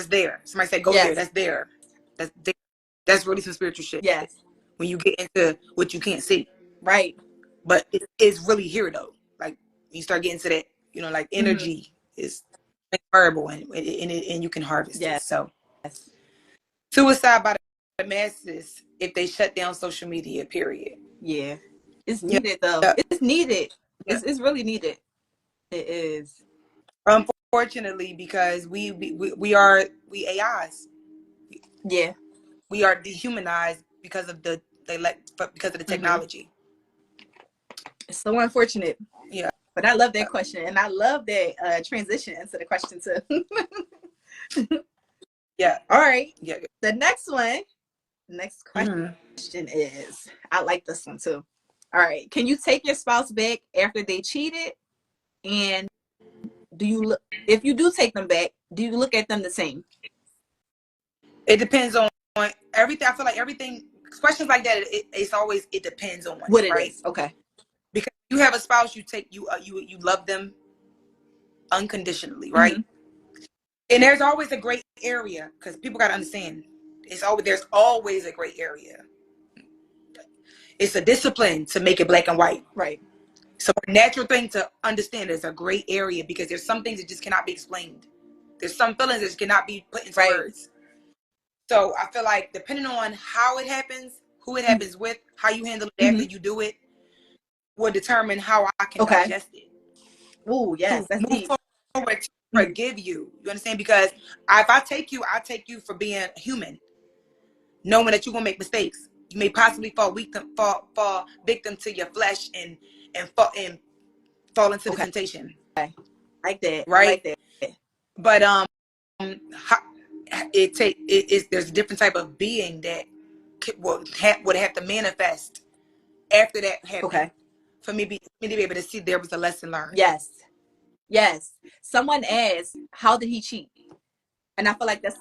there. Somebody said, go there. That's there. That's there. That's really some spiritual shit. Yes. When you get into what you can't see. Right. But it's really here, though. Like, you start getting to that, like energy is transferable and you can harvest it. So, suicide by the masses if they shut down social media, period. Yeah. It's needed, though. It's needed. It's really needed. It is. Unfortunately, because we AIs. Yeah. We are dehumanized because of the technology. It's so unfortunate. Yeah. But I love that question, and I love that transition into the question too. Yeah. All right. Yeah. The next question is, I like this one too. All right. Can you take your spouse back after they cheated? And if you do take them back, do you look at them the same? It depends on everything. I feel like everything, questions like that, it's always, it depends on what it right? is. Okay. Because you have a spouse, you love them unconditionally, right? And there's always a gray area, because people got to understand, there's always a gray area. It's a discipline to make it black and white. Right. So a natural thing to understand is a gray area, because there's some things that just cannot be explained. There's some feelings that cannot be put into words. So I feel like depending on how it happens, who it happens with, how you handle it after you do it, will determine how I can digest it. Oh, yes. That's move forward to forgive you. You understand? Because if I take you for being human, knowing that you're gonna make mistakes. You may possibly fall victim to your flesh and fall into the temptation. Okay. Like that. Right? I like that. But there's a different type of being that would have to manifest after that happened. Okay. For me to be able to see there was a lesson learned. Yes. Someone asked, how did he cheat? And I feel like that's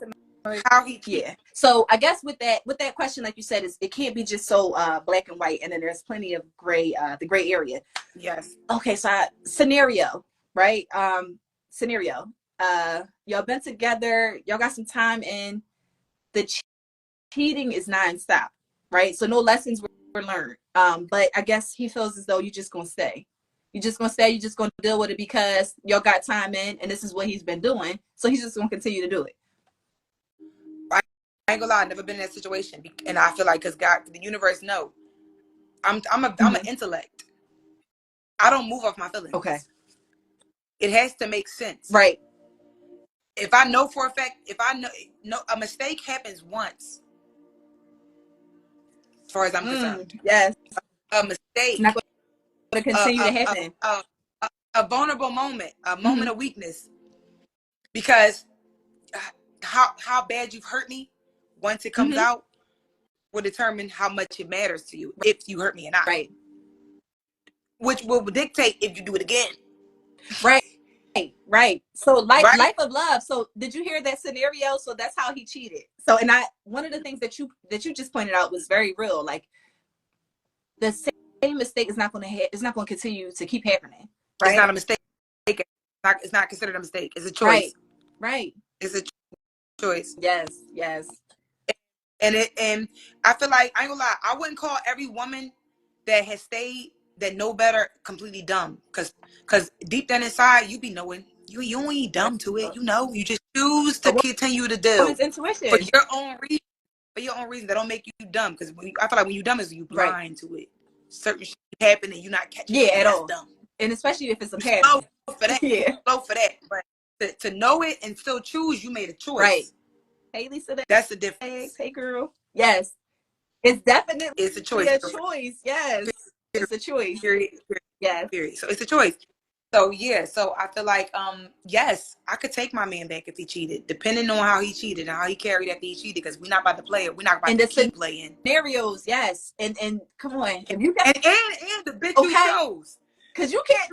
how he cheated. Yeah. So I guess with that question, like you said, is it can't be just so black and white, and then there's plenty of gray, the gray area. Yes. Okay, so scenario, right? Scenario. Y'all been together, y'all got some time, and the cheating is non-stop, right? So no lessons were learned. But I guess he feels as though you're just gonna stay. You're just gonna stay, you're just gonna deal with it because y'all got time in and this is what he's been doing. So he's just gonna continue to do it. I ain't gonna lie, I've never been in that situation, and I feel like because God, the universe, know I'm an intellect. I don't move off my feelings. Okay. It has to make sense, right? If I know for a fact, if I know a mistake happens once, as far as I'm concerned, yes, a mistake, it's not going to continue to happen. A vulnerable moment, a moment of weakness, because how bad you've hurt me, once it comes out, will determine how much it matters to you if you hurt me or not. Right. Which will dictate if you do it again. Right. Right. So life of love. So did you hear that scenario? So that's how he cheated. So one of the things that you just pointed out was very real. Like the same mistake is not going to continue to keep happening. Right? It's not a mistake. It's not considered a mistake. It's a choice. Right. It's a choice. Yes. And I feel like, I ain't gonna lie, I wouldn't call every woman that has stayed, that know better, completely dumb. Cause deep down inside, you be knowing you ain't dumb to it. You just choose to continue to do intuition for your own reason. For your own reason, that don't make you dumb. Because I feel like when you dumb, is you blind to it. Certain shit happen and you're not catching it. At all. Dumb. And especially if it's a pattern. Slow for that. Slow for that. But to know it and still choose, you made a choice. Right. Hey, Lisa. That's the difference. Hey, girl. Yes. It's definitely a choice. Yes. It's a choice. Period. Yes. Period. So it's a choice. So yeah. So I feel like yes, I could take my man back if he cheated, depending on how he cheated and how he carried after he cheated. Because we're not about to play it. We're not about to keep playing scenarios. Yes. And come on. If you got and the bitch you chose. Because you can't.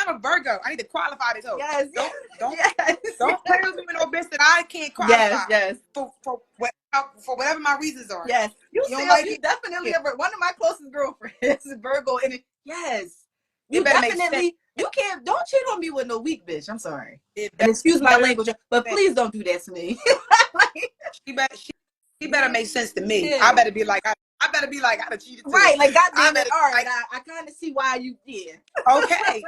I'm a Virgo. I need to qualify this hoe. Yes. Don't play with me with no bitch that I can't qualify. Yes. For whatever my reasons are. Yes. You definitely one of my closest girlfriends is Virgo, and yes, you definitely can't. Don't cheat on me with no weak bitch. I'm sorry. And excuse my language, but please don't do that to me. She better make sense to me. Yeah. I better be like I done cheated too. Right, like goddamn it. All right, I kind of see why you did. Okay,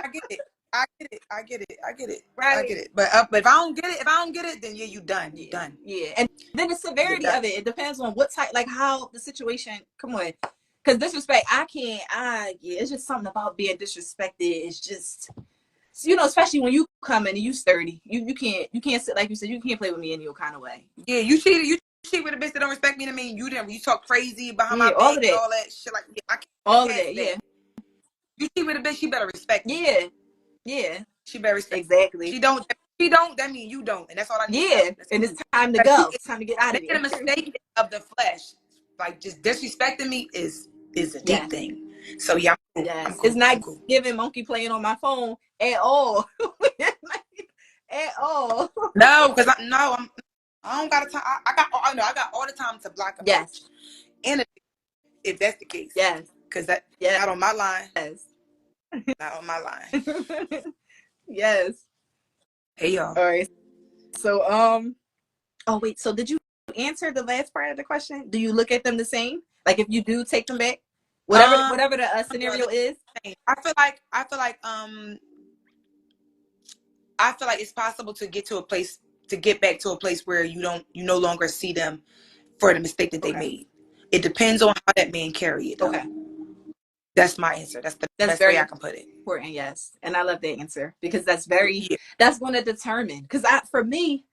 I get it. Right. I get it. But if I don't get it, then you done. You done. Yeah. And then the severity of it depends on what type, like how the situation. Come on, because disrespect, it's just something about being disrespected. It's just, especially when you come in and you sturdy. You can't sit, like you said, you can't play with me any kind of way. Yeah, you cheated. You cheat with a bitch that don't respect me. I mean, you talk crazy behind my back and all that shit. Like, I can't. All of that. Yeah. You cheat with a bitch, she better respect me. Yeah. Yeah. She better respect. Exactly. She don't. That means you don't, and that's all I need. Yeah. And it's time to go. It's time to get out of here. Making a mistake of the flesh, like just disrespecting me, is a deep thing. So yeah, I'm cool. I'm cool. It's not giving monkey playing on my phone at all. At all. No, because I don't got time. I got all the time to block a bitch. And if that's the case, because that not on my line. Not on my line. Yes. Hey y'all. All right. So oh wait, so did you answer the last part of the question? Do you look at them the same? Like if you do take them back, whatever the scenario is? I feel like it's possible to get back to a place where you no longer see them for the mistake that they made. It depends on how that man carried it. Okay. That's my answer. That's the best way I can put it. Important, yes. And I love that answer because that's that's going to determine. Because for me,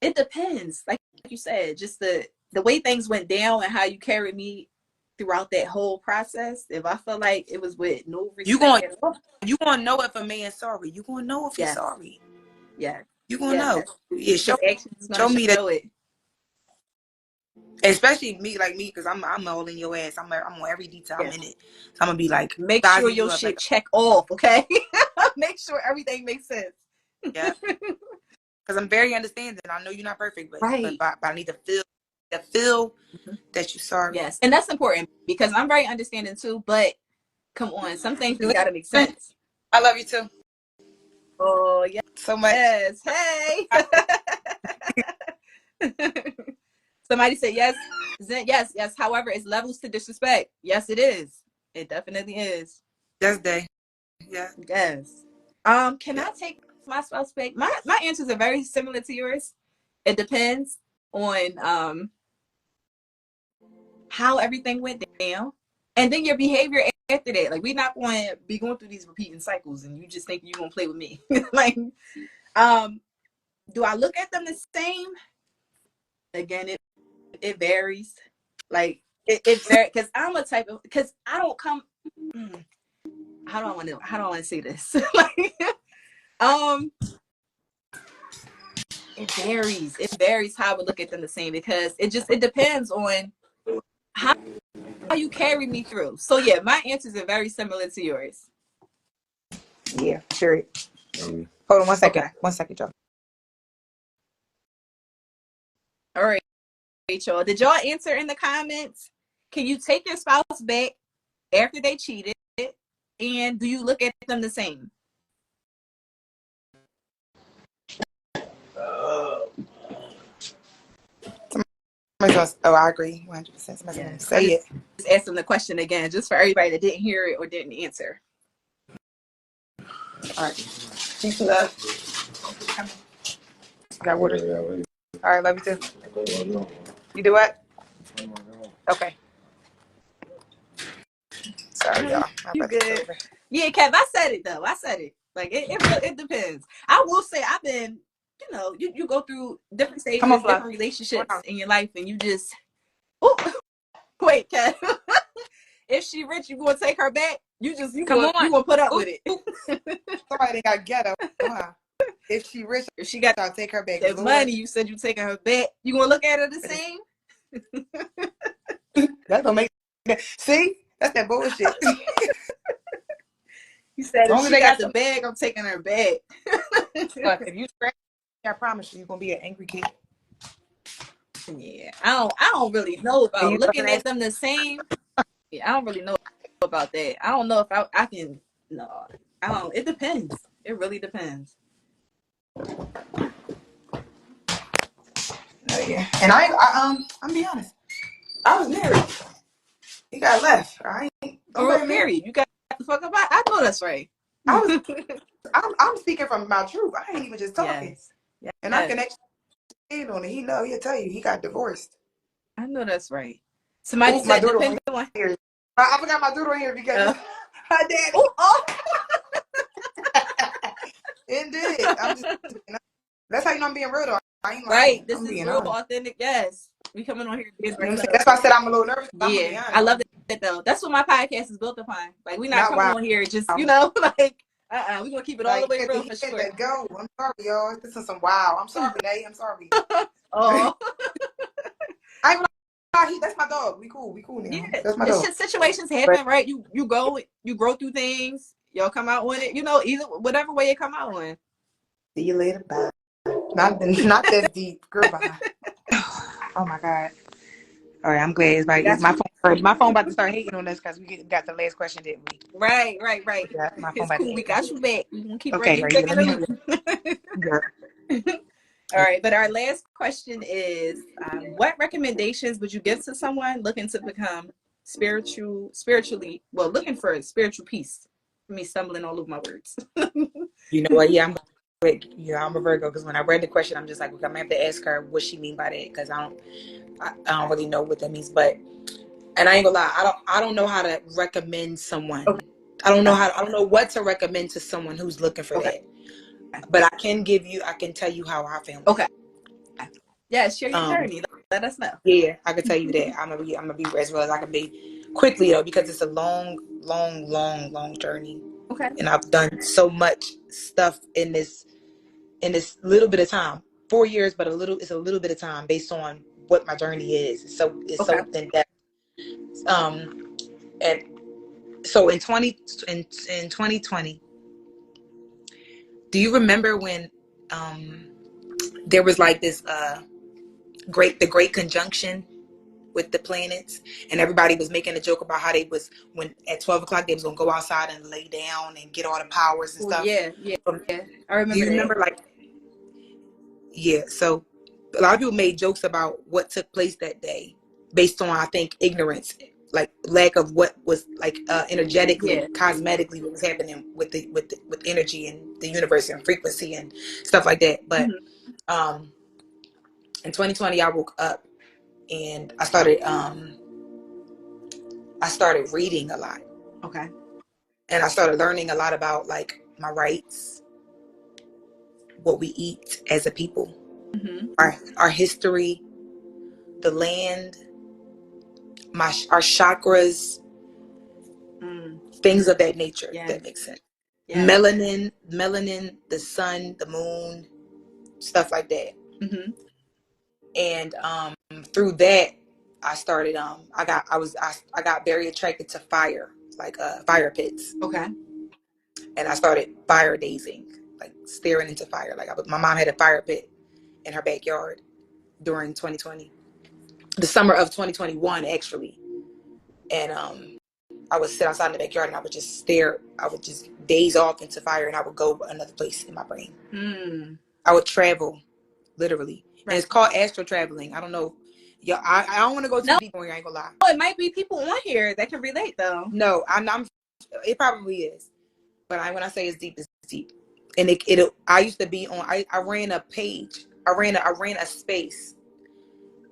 it depends. Like you said, just the way things went down and how you carried me throughout that whole process. If I feel like it was with no respect, you gonna know if a man's sorry. You gonna know if he's sorry. Yeah. You gonna know. Yeah, show me that. It. Especially me, because I'm all in your ass. I'm on every detail. I'm in it. So I'm gonna be like, make sure your shit check off, okay? Make sure everything makes sense. Yeah. because I'm very understanding. I know you're not perfect, but Right. but I need to feel Mm-hmm. that you're sorry. Yes, and that's important because I'm very understanding too. But come on, some things just gotta make sense. I love you too. Oh yes, So much. yes. Hey. Somebody said yes. Yes, yes. However, it's levels to disrespect. Yes, it is. It definitely is. Yes, day. Yeah. Yes. Can I take my spouse back? My answers are very similar to yours. It depends on how everything went down, and then your behavior after that. Like we're not going to be going through these repeating cycles, and you just think you're gonna play with me. Like, do I look at them the same? Again, it varies. Like it varies because I'm a type of because I don't come. How do I want to say this? Like, um, it varies. It varies how I would look at them the same because it depends on how you carry me through. So yeah, my answers are very similar to yours. Yeah, sure. Hold on 1 second. Okay. 1 second, y'all. All right, y'all. Did y'all answer in the comments? Can you take your spouse back after they cheated? And do you look at them the same? Oh, I agree 100%. Yes. Say it. Just ask them the question again, just for everybody that didn't hear it or didn't answer. All right. Peace and love. Got water. All right, love you too. You do what? Okay. Sorry, y'all. You good? Yeah, Kev, I said it though. I said it. Like it depends. I will say I've been, you go through different stages, different relationships in your life, and you just wait, Kev. If she rich, you gonna take her back? You gonna put up with it. Somebody got ghetto. If she rich, if she got I'll take her back. That money, you said you taking her back. You gonna look at her the same? That don't make sense. See? That's that bullshit. You said if she got the bag, I'm taking her back. Look, if you scratch, I promise you're gonna be an angry kid. Yeah, I don't really know about looking at them the same. Yeah, I don't really know about that. I don't know if I can. No, I don't. It depends. It really depends. Oh yeah, and I'm be honest. I was married. He got left. I ain't. Period. You got the fuck up. I know that's right. I'm speaking from my truth. I ain't even just talking. Yes. And I can actually stand on it. He'll tell you he got divorced. I know that's right. Somebody said depends on. I forgot my doodle here because her daddy. Indeed. That's how you know I'm being real though. I ain't right. This is real authentic. Yes. We coming on here. You know what I'm saying? That's why I said I'm a little nervous. Yeah. I love that though. That's what my podcast is built upon. Like we're not coming on here just, like we're gonna keep it all the way real for sure. Let go. I'm sorry, y'all. This is some wow. I'm sorry, Nate. I'm sorry. Oh. That's my dog. We cool now. Yeah. That's my dog. Situations happen, right? You grow through things. Y'all come out on it, either whatever way you come out on. See you later. Bye. Not that deep. Goodbye. Oh my God. All right, I'm glad. My phone about to start hating on us because we got the last question, didn't we? Right. Yeah, my phone it's cool. We got you back. We gonna keep okay, right, All right, but our last question is, what recommendations would you give to someone looking to become spiritually, looking for a spiritual peace? Me stumbling all over my words. You know what? Yeah, I'm a Virgo because when I read the question, I'm just like, okay, I'm gonna have to ask her what she mean by that because I don't really know what that means. But and I ain't gonna lie, I don't know how to recommend someone. Okay. I don't know what to recommend to someone who's looking for that. But I can tell you how I found it. Okay. Yeah, share your journey. Let us know. Yeah, I can tell you that. I'm gonna be as well as I can be quickly though, because it's a long journey. Okay. And I've done so much stuff in this little bit of time. 4 years, but it's a little bit of time based on what my journey is. So it's so in depth. And so in 2020, do you remember when there was like this the great conjunction with the planets, and everybody was making a joke about how they was, when at 12 o'clock they was gonna go outside and lay down and get all the powers and stuff. Yeah, I remember. Do you remember that. like, yeah, so a lot of people made jokes about what took place that day based on, I think, ignorance, like lack of what was like energetically, cosmetically, what was happening with with energy and the universe and frequency and stuff like that. But in 2020 I woke up and I started reading a lot. Okay. And I started learning a lot about like my rights, what we eat as a people, our history, the land, our chakras, things of that nature. If that makes sense. Melanin, the sun, the moon, stuff like that. And through that, I started. I got very attracted to fire, like fire pits. Okay. And I started fire dazing, like staring into fire. Like my mom had a fire pit in her backyard during 2020, the summer of 2021, actually. And I would sit outside in the backyard and I would just stare. I would just daze off into fire, and I would go another place in my brain. I would travel, literally. Right. And it's called astral traveling. I don't know. Yeah, I don't want to go too deep on here. I ain't gonna lie. Oh, it might be people on here that can relate though. No, I'm it probably is. But when I say it's deep, it's deep. And I used to be on. I ran a page. I ran a space.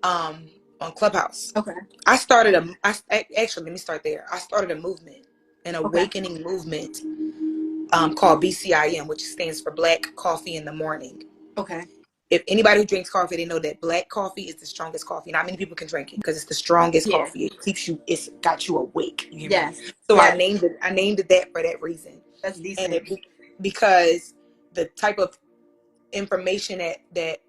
On Clubhouse. Okay. Actually, let me start there. I started a movement, an awakening movement, called BCIM, which stands for Black Coffee in the Morning. Okay. If anybody who drinks coffee, they know that black coffee is the strongest coffee. Not many people can drink it because it's the strongest coffee. It's got you awake. You hear me? So I named it that for that reason. That's decent. And because the type of information that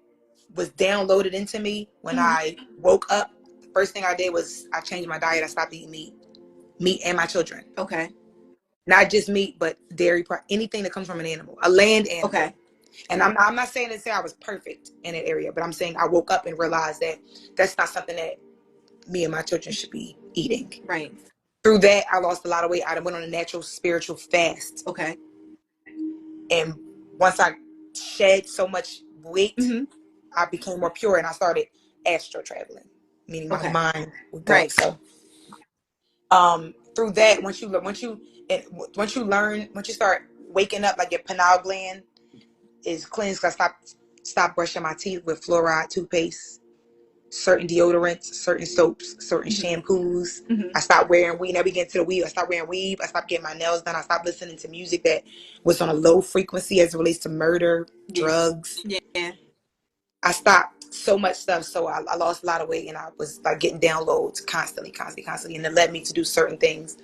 was downloaded into me when I woke up, the first thing I did was I changed my diet. I stopped eating meat and my children. Okay. Not just meat, but dairy, anything that comes from an animal, a land animal. Okay. And I'm not saying to say I was perfect in that area, but I'm saying I woke up and realized that that's not something that me and my children should be eating. Right. Through that, I lost a lot of weight. I went on a natural spiritual fast. Okay. And once I shed so much weight, I became more pure, and I started astral traveling, meaning my mind would go. Right. So, through that, once you start waking up, like your pineal gland is cleansed. I stop brushing my teeth with fluoride toothpaste, certain deodorants, certain soaps, certain shampoos. I stopped wearing weave. Now we get to the weave. I stopped wearing weave. I stopped getting my nails done. I stopped listening to music that was on a low frequency as it relates to murder, drugs. Yeah. I stopped so much stuff. So I lost a lot of weight, and I was like getting downloads constantly. And it led me to do certain things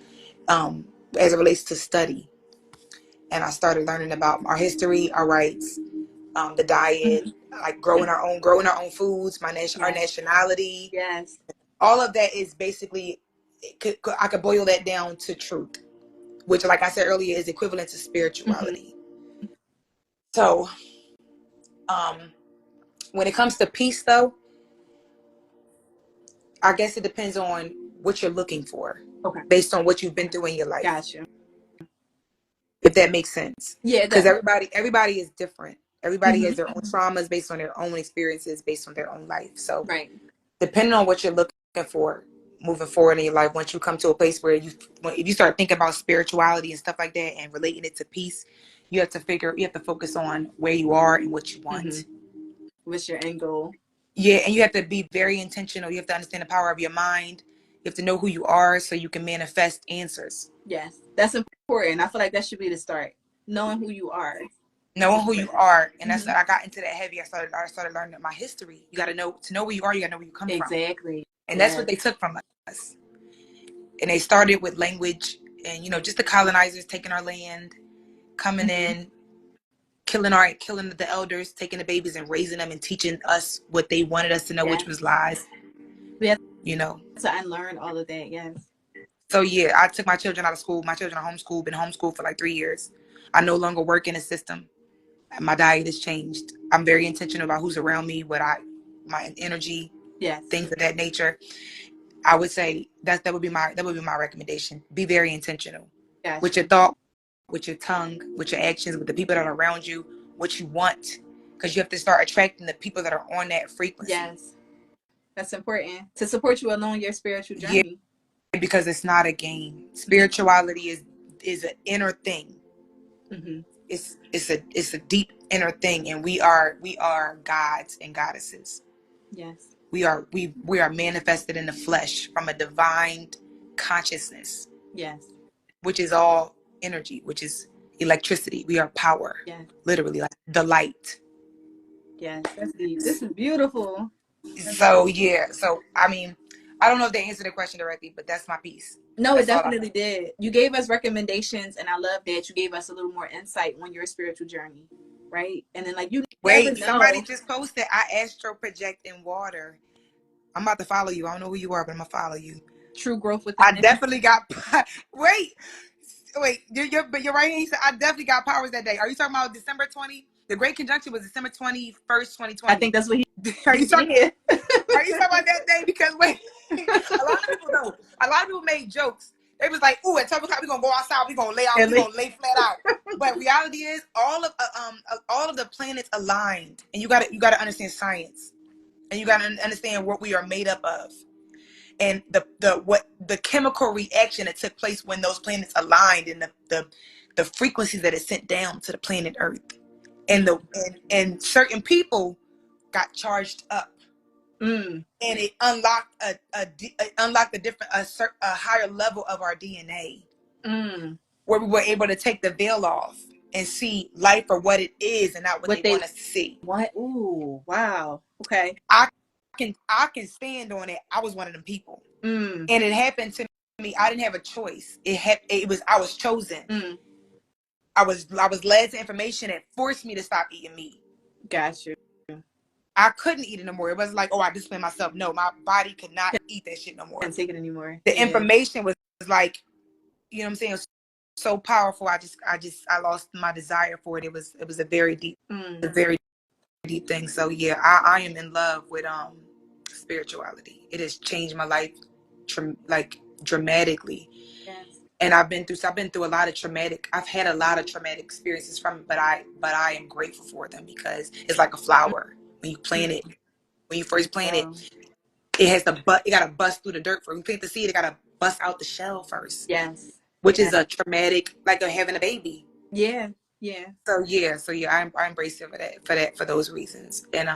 as it relates to study. And I started learning about our history, our rights, the diet, like growing our own foods, our nationality. Yes. All of that is basically, I could boil that down to truth, which, like I said earlier, is equivalent to spirituality. So, when it comes to peace, though, I guess it depends on what you're looking for, based on what you've been through in your life. Gotcha. If that makes sense. Yeah. Because everybody is different. Everybody has their own traumas based on their own experiences, based on their own life. So, depending on what you're looking for, moving forward in your life, once you come to a place where if you start thinking about spirituality and stuff like that and relating it to peace, you have to focus on where you are and what you want. What's your end goal? Yeah, and you have to be very intentional. You have to understand the power of your mind. You have to know who you are so you can manifest answers. Yes, that's important. I feel like that should be the start. Knowing who you are. Knowing who you are. And that's I got into that heavy. I started learning my history. You gotta know where you are, you gotta know where you come from. Exactly. And that's what they took from us. And they started with language and just the colonizers taking our land, coming in, killing the elders, taking the babies and raising them and teaching us what they wanted us to know, which was lies. We have to unlearn all of that, yes. So yeah, I took my children out of school. My children are homeschooled, been homeschooled for like 3 years. I no longer work in a system. My diet has changed. I'm very intentional about who's around me, my energy, Yes. things of that nature. I would say that would be my recommendation. Be very intentional with your thought, with your tongue, with your actions, with the people that are around you, what you want, because you have to start attracting the people that are on that frequency. Yes, that's important to support you along your spiritual journey. Yeah, because it's not a game. Spirituality is an inner thing. Mm-hmm. It's a deep inner thing, and we are gods and goddesses. Yes, we are manifested in the flesh from a divine consciousness. Yes, which is all energy, which is electricity. We are power. Yes. Literally, like the light. Yes, that's deep. This is beautiful. So yeah, so I mean, I don't know if they answered the question directly, but that's my piece. No, that's it definitely did. You gave us recommendations, and I love that you gave us a little more insight on your spiritual journey, right? And then, like, you never know. Somebody just posted, I astro project in water. I'm about to follow you. I don't know who you are, but I'm gonna follow you. True growth within. I definitely got. Wait, you're right. He said I definitely got powers that day. Are you talking about December 20? The Great Conjunction was December 21st, 2020. I think that's what he. Are you talking about that day? Because wait, a lot of people made jokes. They was like, "Ooh, at 12 o'clock we gonna go outside. We gonna lay out. We gonna lay flat out." But reality is, all of the planets aligned, and you gotta understand science, and you gotta understand what we are made up of, and the chemical reaction that took place when those planets aligned, and the frequencies that it sent down to the planet Earth, and certain people got charged up. And it unlocked a higher level of our DNA, where we were able to take the veil off and see life for what it is and not what they want us to see. What? Ooh, wow. Okay. I can stand on it. I was one of them people, and it happened to me. I didn't have a choice. I was chosen. I was led to information that forced me to stop eating meat. Gotcha. I couldn't eat it no more. It wasn't like, oh, I disciplined myself. No, my body could not eat that shit no more. Can't take it anymore. The information was like, you know what I'm saying, so powerful. I lost my desire for it. It was a very deep, thing. So yeah, I am in love with spirituality. It has changed my life dramatically. Yes. And I've been through a lot of traumatic. I've had a lot of traumatic experiences from it, but I am grateful for them, because it's like a flower. When you plant it, when you first plant it, it gotta bust through the dirt first. When you plant the seed, it gotta bust out the shell first. Yes. Which is a traumatic, like having a baby. Yeah. Yeah. So yeah, I embrace it for those reasons. And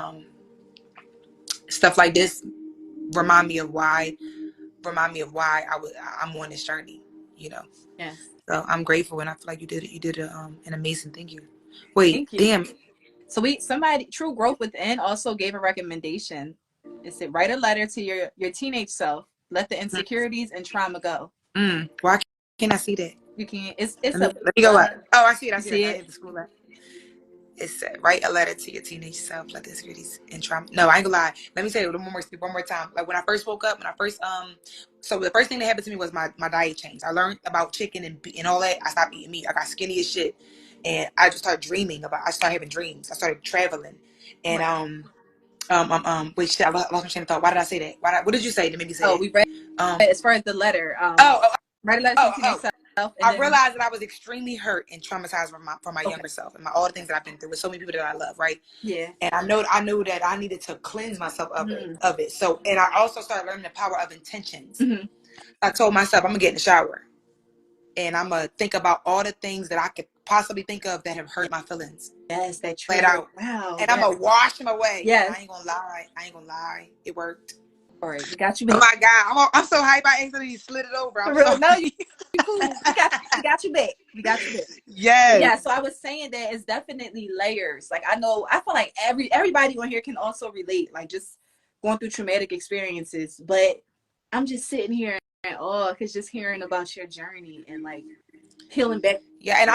stuff like this remind me of why I'm on this journey, you know. Yes. So I'm grateful, and I feel like you did an amazing thing here. Wait, thank you. Damn. So somebody True Growth Within also gave a recommendation. It said, write a letter to your teenage self. Let the insecurities and trauma go. Why can't I see that? You can. Let me go up. Oh, I see it. I see it. The school app. It said, write a letter to your teenage self. Let the insecurities and trauma. No, I ain't gonna lie. Let me say it one more time. Like when I first woke up, so the first thing that happened to me was my diet change. I learned about chicken and all that. I stopped eating meat. I got skinny as shit, and I just started dreaming about. I started having dreams. I started traveling, and wait, shit, I lost my train of thought. Why did I say that? What did you say to make me say? Oh, we read. As far as the letter. Write a letter to your teenage self. I realized that I was extremely hurt and traumatized for my younger self, and all the things that I've been through with so many people that I love, right? Yeah. And I knew that I needed to cleanse myself of it. So, and I also started learning the power of intentions. I told myself, I'm gonna get in the shower, and I'm gonna think about all the things that I could possibly think of that have hurt my feelings. Yes, that's true. Wow. And I'm gonna wash them away. Yes. I ain't gonna lie. It worked. All right, we got you back. Oh my God, I'm so hyped. I accidentally slid it over. No, you cool. We got you back. Yes. Yeah. So I was saying that it's definitely layers. Like I feel like everybody on here can also relate. Like just going through traumatic experiences. But I'm just sitting here and because just hearing about your journey and like peeling back. Yeah, and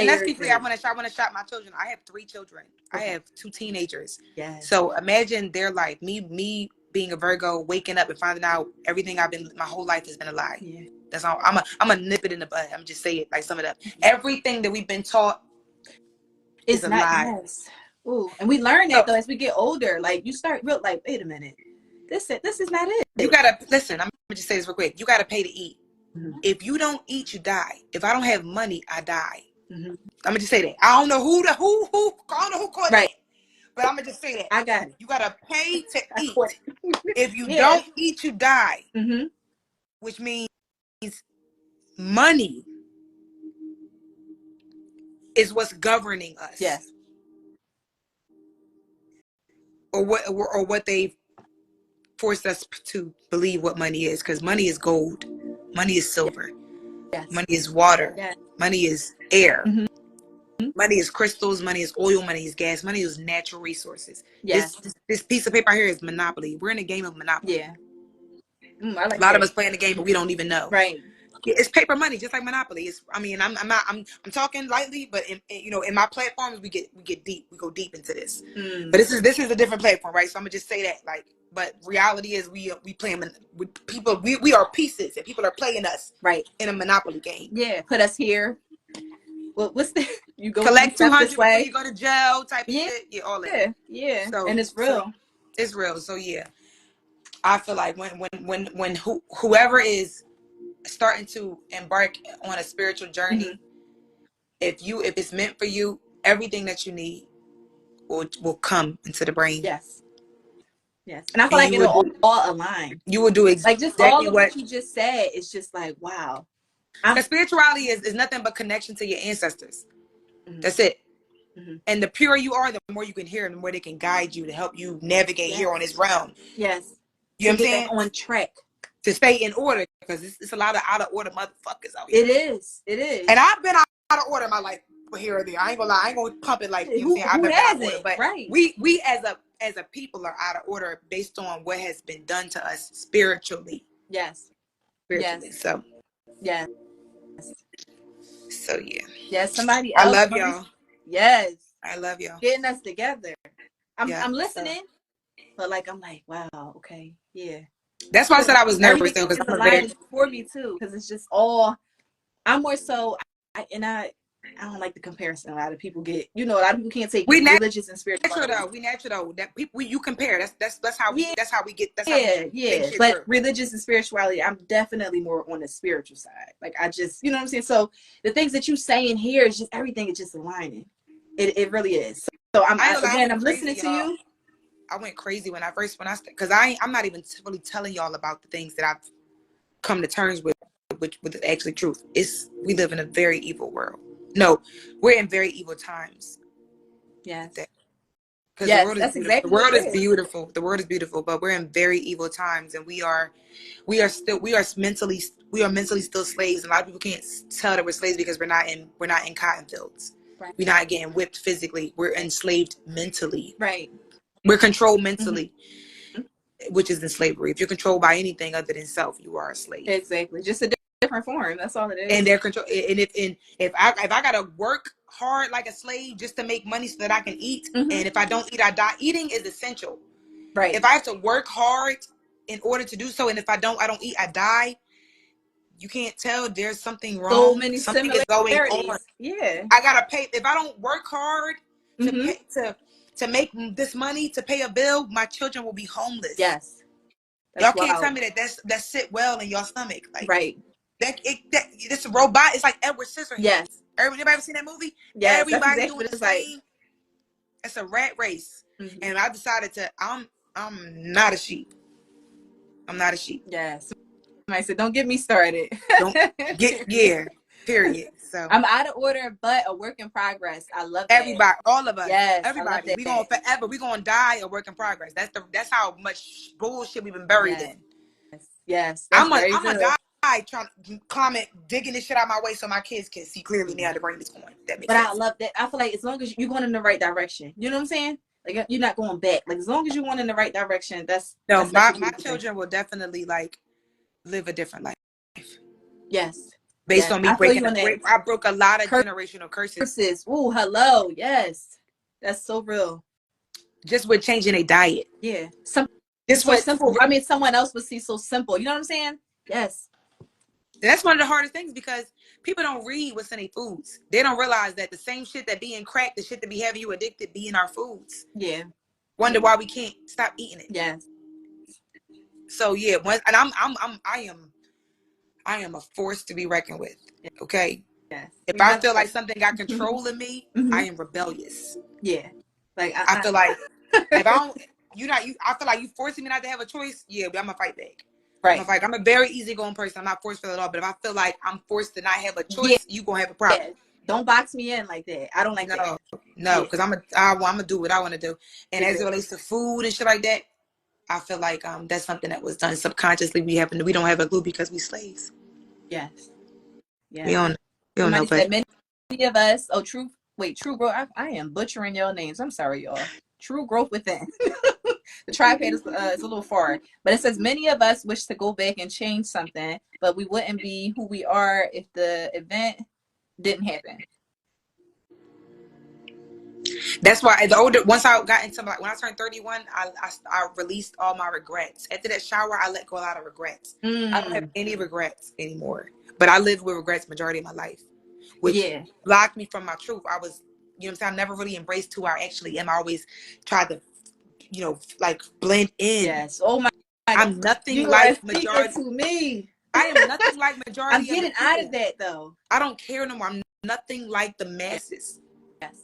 let's be clear. I want to shout my children. I have 3 children. Okay. I have 2 teenagers. Yes. So imagine their life. Me being a Virgo, waking up and finding out everything my whole life has been a lie. Yeah. That's all. I'm a nip it in the bud. I'm just say it like some of that. Everything that we've been taught It's a not, lie. yes. Ooh, and we learn So that though as we get older. Like you start real like, wait a minute. This is not it. you gotta listen, I'm gonna just say this real quick. You gotta pay to eat. Mm-hmm. If you don't eat, you die. If I don't have money, I die. Mm-hmm. I'm gonna just say that. I don't know who I don't know who caught Right. that. But I'm gonna just say that. I got it. You gotta pay to I eat. caught it. If you Yeah. don't eat, you die. Mm-hmm. Which means money is what's governing us. Yes. Or what they've forced us to believe what money is. Because money is gold. Money is silver. Yes. Money is water. Yes. Money is air. Mm-hmm. Money is crystals. Money is oil. Money is gas. Money is natural resources. Yes. This piece of paper here is Monopoly. We're in a game of Monopoly. Yeah. I like a lot that. of us playing the game, but we don't even know. Right. It's paper money, just like Monopoly. I'm talking lightly, but in my platforms we get deep. We go deep into this. But this is a different platform, right? So I'm gonna just say that, but reality is we playing with people. We are pieces, and people are playing us right in a Monopoly game. Yeah, put us here. Well, what's the you go collect 200 before you go to jail type of shit. Yeah, all that. Yeah. So and it's real. So it's real. So yeah, I feel like when whoever is starting to embark on a spiritual journey, if it's meant for you, everything that you need will come into the brain. Yes. And I feel like it'll all align. You will do exactly just all of what you just said. It's just like, wow. The spirituality is nothing but connection to your ancestors. That's it. And the purer you are, the more you can hear them, the more they can guide you to help you navigate here on this realm. Yes. You know what I'm saying? On track. To stay in order, because it's a lot of out of order motherfuckers out here. It is. And I've been out of order in my life here or there. I ain't gonna lie. I ain't gonna pump it like, you know what I'm saying? I've been out of order. But right. we as a people are out of order based on what has been done to us spiritually. Yes. Spiritually. Yes. So. Yes. So yeah. Yes, somebody else. I love y'all. Yes. I love y'all. Getting us together. I'm listening, but I'm like, wow, okay, yeah. That's why I said I was nervous though, because I'm aligned for me too, because it's just all. I'm more so, I don't like the comparison. A lot of people get, a lot of people can't take religious and spiritual. We natural though. That people you compare. That's how we get. That's how we but through. Religious and spirituality, I'm definitely more on the spiritual side. I just, you know what I'm saying. So the things that you saying here is just everything is just aligning. It really is. So I'm listening to you. I went crazy when I because I'm not even really telling y'all about the things that I've come to terms with actually truth. We live in a very evil world. No, we're in very evil times. Yes. Because the world is beautiful. Exactly the world is beautiful. The world is beautiful, but we're in very evil times, and we are mentally still slaves. And a lot of people can't tell that we're slaves because we're not in cotton fields. Right. We're not getting whipped physically. We're enslaved mentally. Right. We're controlled mentally, which is in slavery. If you're controlled by anything other than self, you are a slave. Exactly. Just a different form. That's all it is. And they're control. And if I gotta work hard like a slave just to make money so that I can eat, and if I don't eat, I die. Eating is essential. Right. If I have to work hard in order to do so, and if I don't eat, I die. You can't tell there's something wrong. So many something is going on. Yeah. I gotta pay. If I don't work hard to pay to make this money to pay a bill, my children will be homeless. Yes. Y'all can't tell me that sit well in your stomach. Right. It's a robot. It's like Edward Scissorhands. Yes. Everybody ever seen that movie? Yes. Everybody doing the same. It's a rat race. And I decided I'm not a sheep. I'm not a sheep. Yes. I said, don't get me started. Period. So I'm out of order, but a work in progress. I love that. Everybody, all of us. Yes, everybody. We going forever. We going to die a work in progress. That's how much bullshit we've been buried in. Yes. I'm gonna die trying to comment, digging this shit out my way so my kids can see clearly now the brain is going. That makes sense. I love that. I feel like as long as you're going in the right direction, you know what I'm saying? You're not going back. As long as you're going in the right direction, that's my children will definitely live a different life. Yes. Based on me breaking I broke a lot of generational curses. Ooh, hello. Yes. That's so real. Just with changing a diet. Yeah. This was simple. I mean, someone else would see so simple. You know what I'm saying? Yes. That's one of the hardest things because people don't read what's in their foods. They don't realize that the same shit that be in crack, the shit that be having you addicted, be in our foods. Yeah. Wonder why we can't stop eating it. Yes. So yeah, and I am a force to be reckoned with. Okay. Yes. If I feel like something got control of me, I am rebellious. Yeah. Like I feel like if I don't, I feel like you forcing me not to have a choice. Yeah, but I'm gonna fight back. Right. I'm a very easygoing person. I'm not forceful at all. But if I feel like I'm forced to not have a choice, you gonna have a problem. Yeah. Don't box me in like that. I don't like that. No, because I'm gonna do what I want to do. And as it relates to food and shit like that, I feel like that's something that was done subconsciously. We don't have a clue because we slaves. Yes. Yeah. We don't know. Said many of us. Oh, True Growth. I am butchering your names. I'm sorry, y'all. True Growth Within. The tripod is a little far, but it says many of us wish to go back and change something, but we wouldn't be who we are if the event didn't happen. That's why once I got into when I turned 31, I released all my regrets. After that shower, I let go a lot of regrets. I don't have any regrets anymore, but I lived with regrets majority of my life, which blocked me from my truth. I was, you know what I'm saying? I never really embraced who I actually am. I always tried to, like blend in. Yes. Oh my God. I'm nothing you like majority to me. I am nothing like majority. I'm getting out of that though. I don't care no more. I'm nothing like the masses. Yes.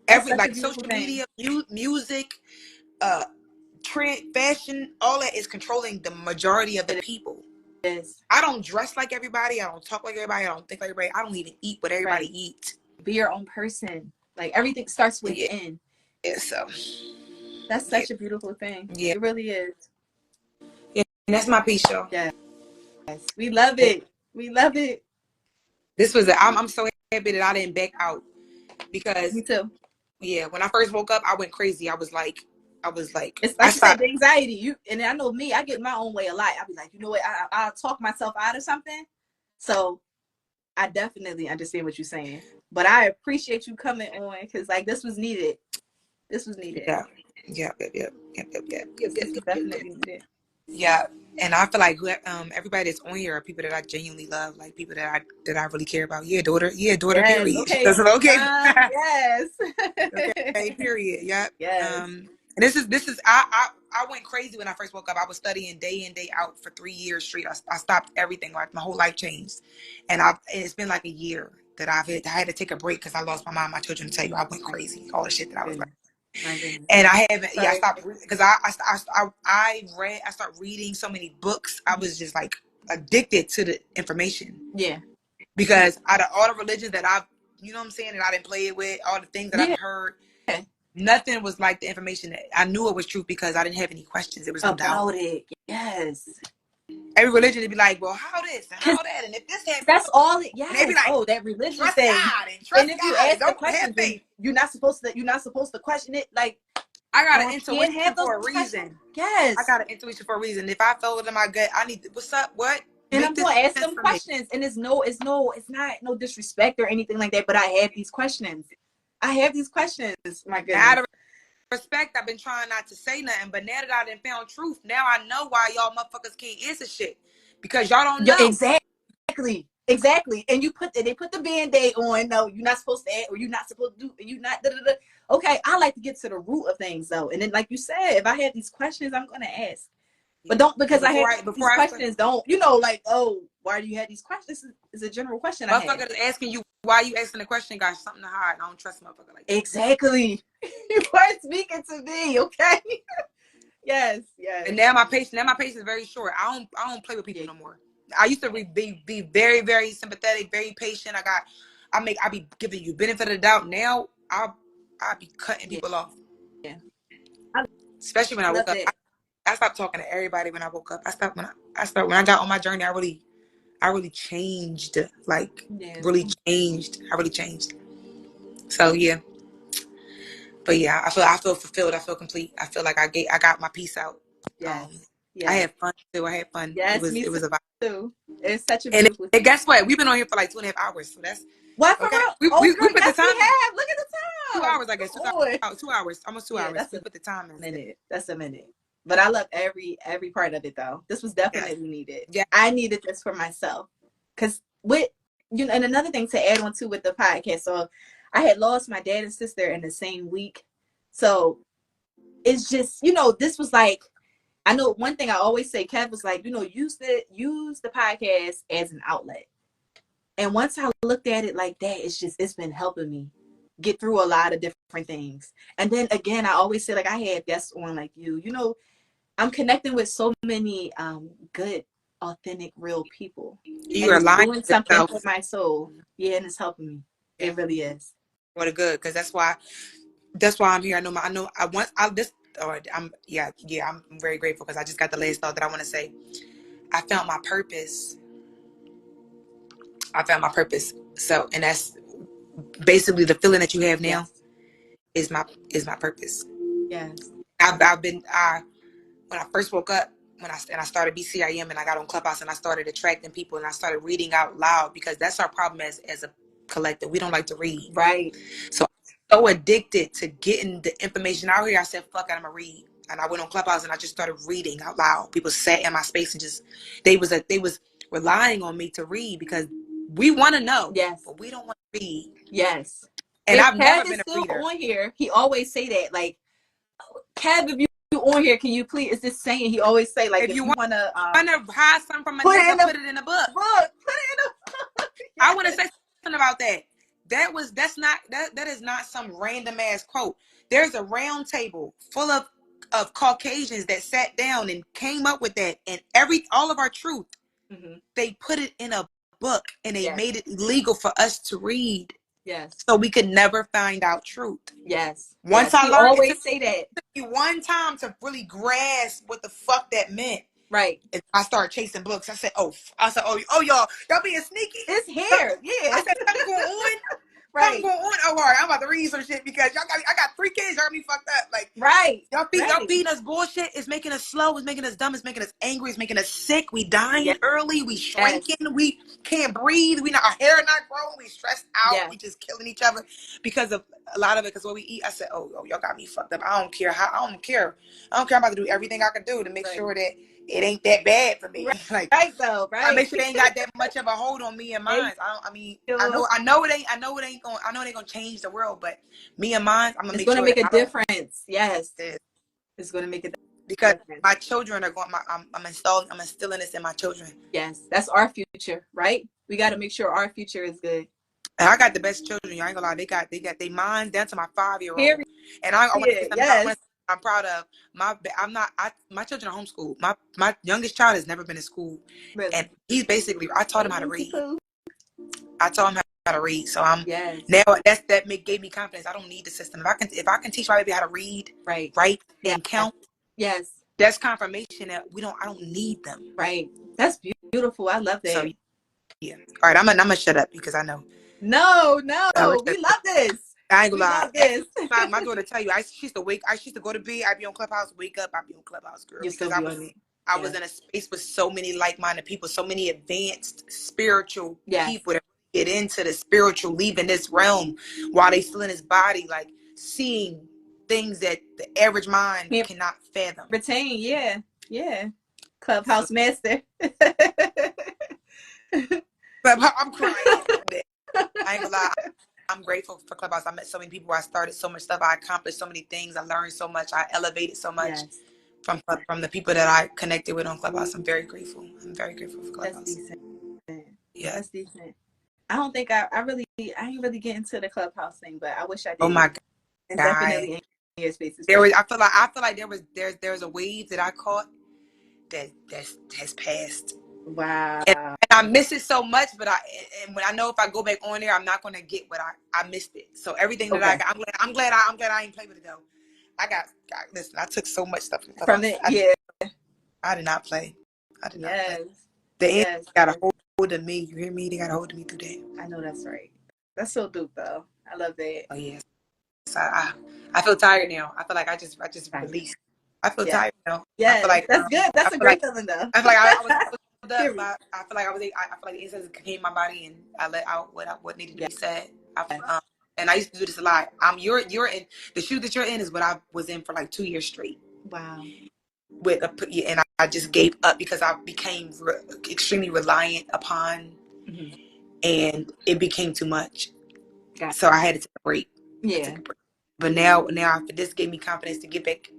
Like social media, music, trend, fashion, all that is controlling the majority of the people. Yes. I don't dress like everybody. I don't talk like everybody. I don't think like everybody. I don't even eat what everybody eats. Be your own person. Like everything starts within. Yeah, so that's such a beautiful thing. Yeah, it really is. Yeah, and that's my piece, y'all. Yes, we love it. We love it. This was I'm so happy that I didn't back out because me too. Yeah, when I first woke up, I went crazy. I was like, it's like you said, the anxiety. And I know me, I get my own way a lot. I'll be like, you know what, I'll talk myself out of something. So I definitely understand what you're saying. But I appreciate you coming on because like this was needed. This was needed. Yeah. Definitely needed. Yeah. And I feel like everybody that's on here are people that I genuinely love, like people that I really care about. Yeah, daughter. Yes, period. Okay. That's okay. Yes. Okay, period. Yep. Yes. And this is I went crazy when I first woke up. I was studying day in, day out for 3 years straight. I stopped everything. Like my whole life changed. And it's been like a year that I had to take a break because I lost my mom, my children. To tell you, I went crazy. All the shit that I was like. And I haven't. I stopped because I started reading so many books. I was just like addicted to the information. Yeah. Because out of all the religions that I've, you know what I'm saying, that I didn't play it with, all the things that I've heard, nothing was like the information that I knew it was true because I didn't have any questions. There was no doubt. It. Yes. Every religion would be like, well, how this and how that, and if this happens, that's all it. Yeah. They'd be like, oh, that religious trust thing. God and trust and if God, you ask don't the question, faith. You're not supposed to question it. Like I got an intuition for a reason. Yes. I got an intuition for a reason. If I felt it in my gut, I need what's up, what? And I'm gonna ask them questions. And it's not no disrespect or anything like that. But I have these questions. My goodness. Out of respect, I've been trying not to say nothing, but now that I done found truth, now I know why y'all motherfuckers can't answer shit. Because y'all don't know. Exactly. And they put the Band-Aid on. No, you're not supposed to add, or you're not supposed to do, and you're not Okay, I like to get to the root of things though. And then like you said, if I have these questions, I'm gonna ask. But don't because I have these questions, don't like, oh, why do you have these questions? This is a general question. Motherfucker is asking you why you asking the question, got something to hide. I don't trust motherfucker like that. Exactly. You weren't speaking to me, okay? Yes. And now my patience is very short. I don't play with people no more. I used to be very, very sympathetic, very patient. I be giving you benefit of the doubt. Now I'll be cutting people off. Yeah. Especially when I woke up. I stopped talking to everybody when I woke up. When I got on my journey, I really changed. Like really changed. I really changed. So yeah. But yeah, I feel fulfilled. I feel complete. I feel like I got my piece out. Yes. I had fun too. Yes, it was a vibe too. It's such a beautiful and guess what? We've been on here for like 2.5 hours. So that's what okay. We put the time. We look at the time. 2 hours, I guess. 2 hours. Almost 2 hours. We put the time in. That's a minute. But I love every part of it though. This was definitely needed. Yeah. I needed this for myself. Cause with and another thing to add on to with the podcast. So I had lost my dad and sister in the same week. So it's just, this was like, I know one thing I always say, Kev was like, use the podcast as an outlet. And once I looked at it like that, it's been helping me get through a lot of different things. And then again, I always say, like, I had guests on like you, I'm connecting with so many good, authentic, real people. You And are it's lying doing to something yourself. for my soul. Yeah, and it's helping me. Yeah. It really is. What a good, because that's why I'm here. I'm very grateful because I just got the last thought that I want to say. I found my purpose. So, and that's basically the feeling that you have now is my purpose. Yes. When I first woke up, when I started BCIM and I got on Clubhouse and I started attracting people and I started reading out loud, because that's our problem as a collective. We don't like to read. Right. So I'm so addicted to getting the information out here. I said, fuck it, I'm gonna read. And I went on Clubhouse and I just started reading out loud. People sat in my space and just they was relying on me to read because we want to know, but we don't want to read. Yes. And If I've Kev never is been a still reader. on here, he always say that, like, Kev, if you on here, can you please? It's this saying he always say, like, If if you you want wanna to hide something from a put it nigga, in a put it in a book. book, put it in a book. Yes. I want to say something about that. That is not some random ass quote. There's a round table full of Caucasians that sat down and came up with that, and all of our truth, they put it in a book and they made it legal for us to read. Yes. So we could never find out truth. Yes. Once I I learned, always say that. It took me one time to really grasp what the fuck that meant. Right. And I started chasing books. I said, oh, y'all being sneaky. It's here. Yeah. I said, something going on. Right. Something going on. Oh, all right, I'm about to read some shit because I got 3 kids. Y'all got me fucked up. Like, right. Y'all feeding us bullshit. It's making us slow. It's making us dumb. It's making us angry. It's making us sick. We dying early. We shrinking. We can't breathe. Our hair not growing. We stressed out. We just killing each other because of a lot of it. Because what we eat, I said, oh, y'all got me fucked up. I don't care. I'm about to do everything I can do to make sure that it ain't that bad for me. Like, I make sure they ain't got that much of a hold on me and mine. I know it ain't gonna change the world, but me and mine, I'm gonna make sure it's gonna make a difference. Yes, it's gonna make a difference. Because my children are going. I'm instilling this in my children. Yes, that's our future, right? We got to make sure our future is good. And I got the best children. You ain't gonna lie. They got their minds down to my 5-year-old. And I want to say something I'm proud of. My children are homeschooled. My youngest child has never been to school, and he's basically. I taught him how to read. I taught him how to read. So I'm now that gave me confidence. I don't need the system. If I can teach my baby how to read, write, and count. Yes. That's confirmation that I don't need them. Right. That's beautiful. I love that. So, yeah. All right, I'm gonna shut up because I know. No, we love this. I ain't gonna lie. My daughter tell you, she used to go to bed, I'd be on Clubhouse, wake up, I'd be on Clubhouse, girl. Because I was in a space with so many like-minded people, so many advanced spiritual people that get into the spiritual, leaving this realm while they still in this body, like seeing things that the average mind cannot fathom. Retain, yeah. Clubhouse master. I'm crying. I ain't gonna lie. I'm grateful for Clubhouse. I met so many people. I started so much stuff. I accomplished so many things. I learned so much. I elevated so much from the people that I connected with on Clubhouse. I'm very grateful. I'm very grateful for Clubhouse. That's decent. Yeah, that's decent. I don't think I ain't really get into the Clubhouse thing, but I wish I did. Oh my God. And definitely in your spaces. I feel like there's a wave that I caught that has passed. Wow. And I miss it so much, but when I know if I go back on there, I'm not gonna get what I missed it. So everything that I got, I'm glad I ain't played with it though. Listen, I took so much stuff from it. I did not play. I did not play. The end got a hold of me. You hear me? They got a hold of me through that. I know that's right. That's so dope though. I love that. Oh yes. So I feel tired now. I feel like I just released. I feel tired now. Yeah, I feel like that's good. That's a great feeling though. I feel like I was I feel like the incense came in my body and I let out what needed to be said. And I used to do this a lot. You're in the shoe that you're in is what I was in for like 2 years straight. Wow. and I just gave up because I became extremely reliant upon, and it became too much. So I had to take a break. Yeah. But now this gave me confidence to get back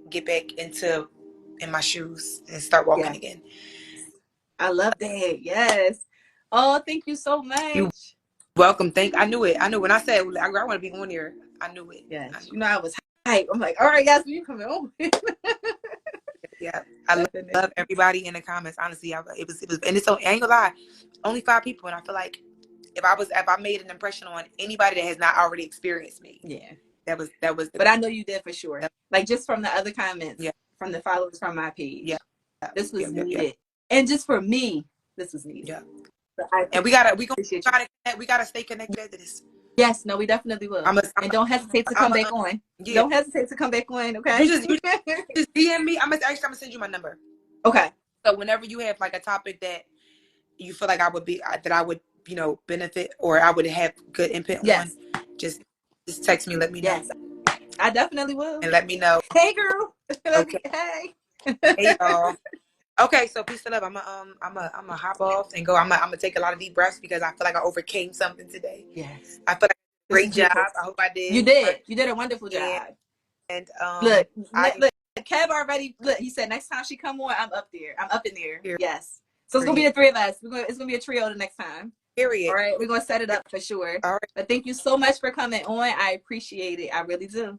in my shoes and start walking again. I love that. Yes. Oh, thank you so much. You're welcome. I knew it. I knew when I said I want to be on here. I knew it. Yes. I was hype. I'm like, all right, guys, you coming on? Yeah, I love everybody in the comments. Honestly, it was, and it's so, I ain't gonna lie, only 5 people, and I feel like if I made an impression on anybody that has not already experienced me, that was. But I know you did for sure. Like just from the other comments, from the followers from my page, this was needed, and just for me, this was needed. Yeah, and we gotta stay connected to this. Yes, no, we definitely will. And don't hesitate to come back on. Yeah. Don't hesitate to come back on, okay? You just DM me. I'm gonna send you my number. Okay. So whenever you have like a topic that you feel like I would benefit or I would have good input on, just text me, let me know. Yes. I definitely will. And let me know. Hey girl. Okay. Hey. Hey y'all. Okay, so peace and love. I'm a hop off and go. I'm gonna take a lot of deep breaths because I feel like I overcame something today. Yes. I feel like I did a great job. I hope I did. You did. You did a wonderful job. And look, Kev already he said next time she come on, I'm up there. I'm up in there. Yes. So it's gonna be the 3 of us. It's gonna be a trio the next time. Period. All right, we're gonna set it up for sure. All right. But thank you so much for coming on. I appreciate it. I really do.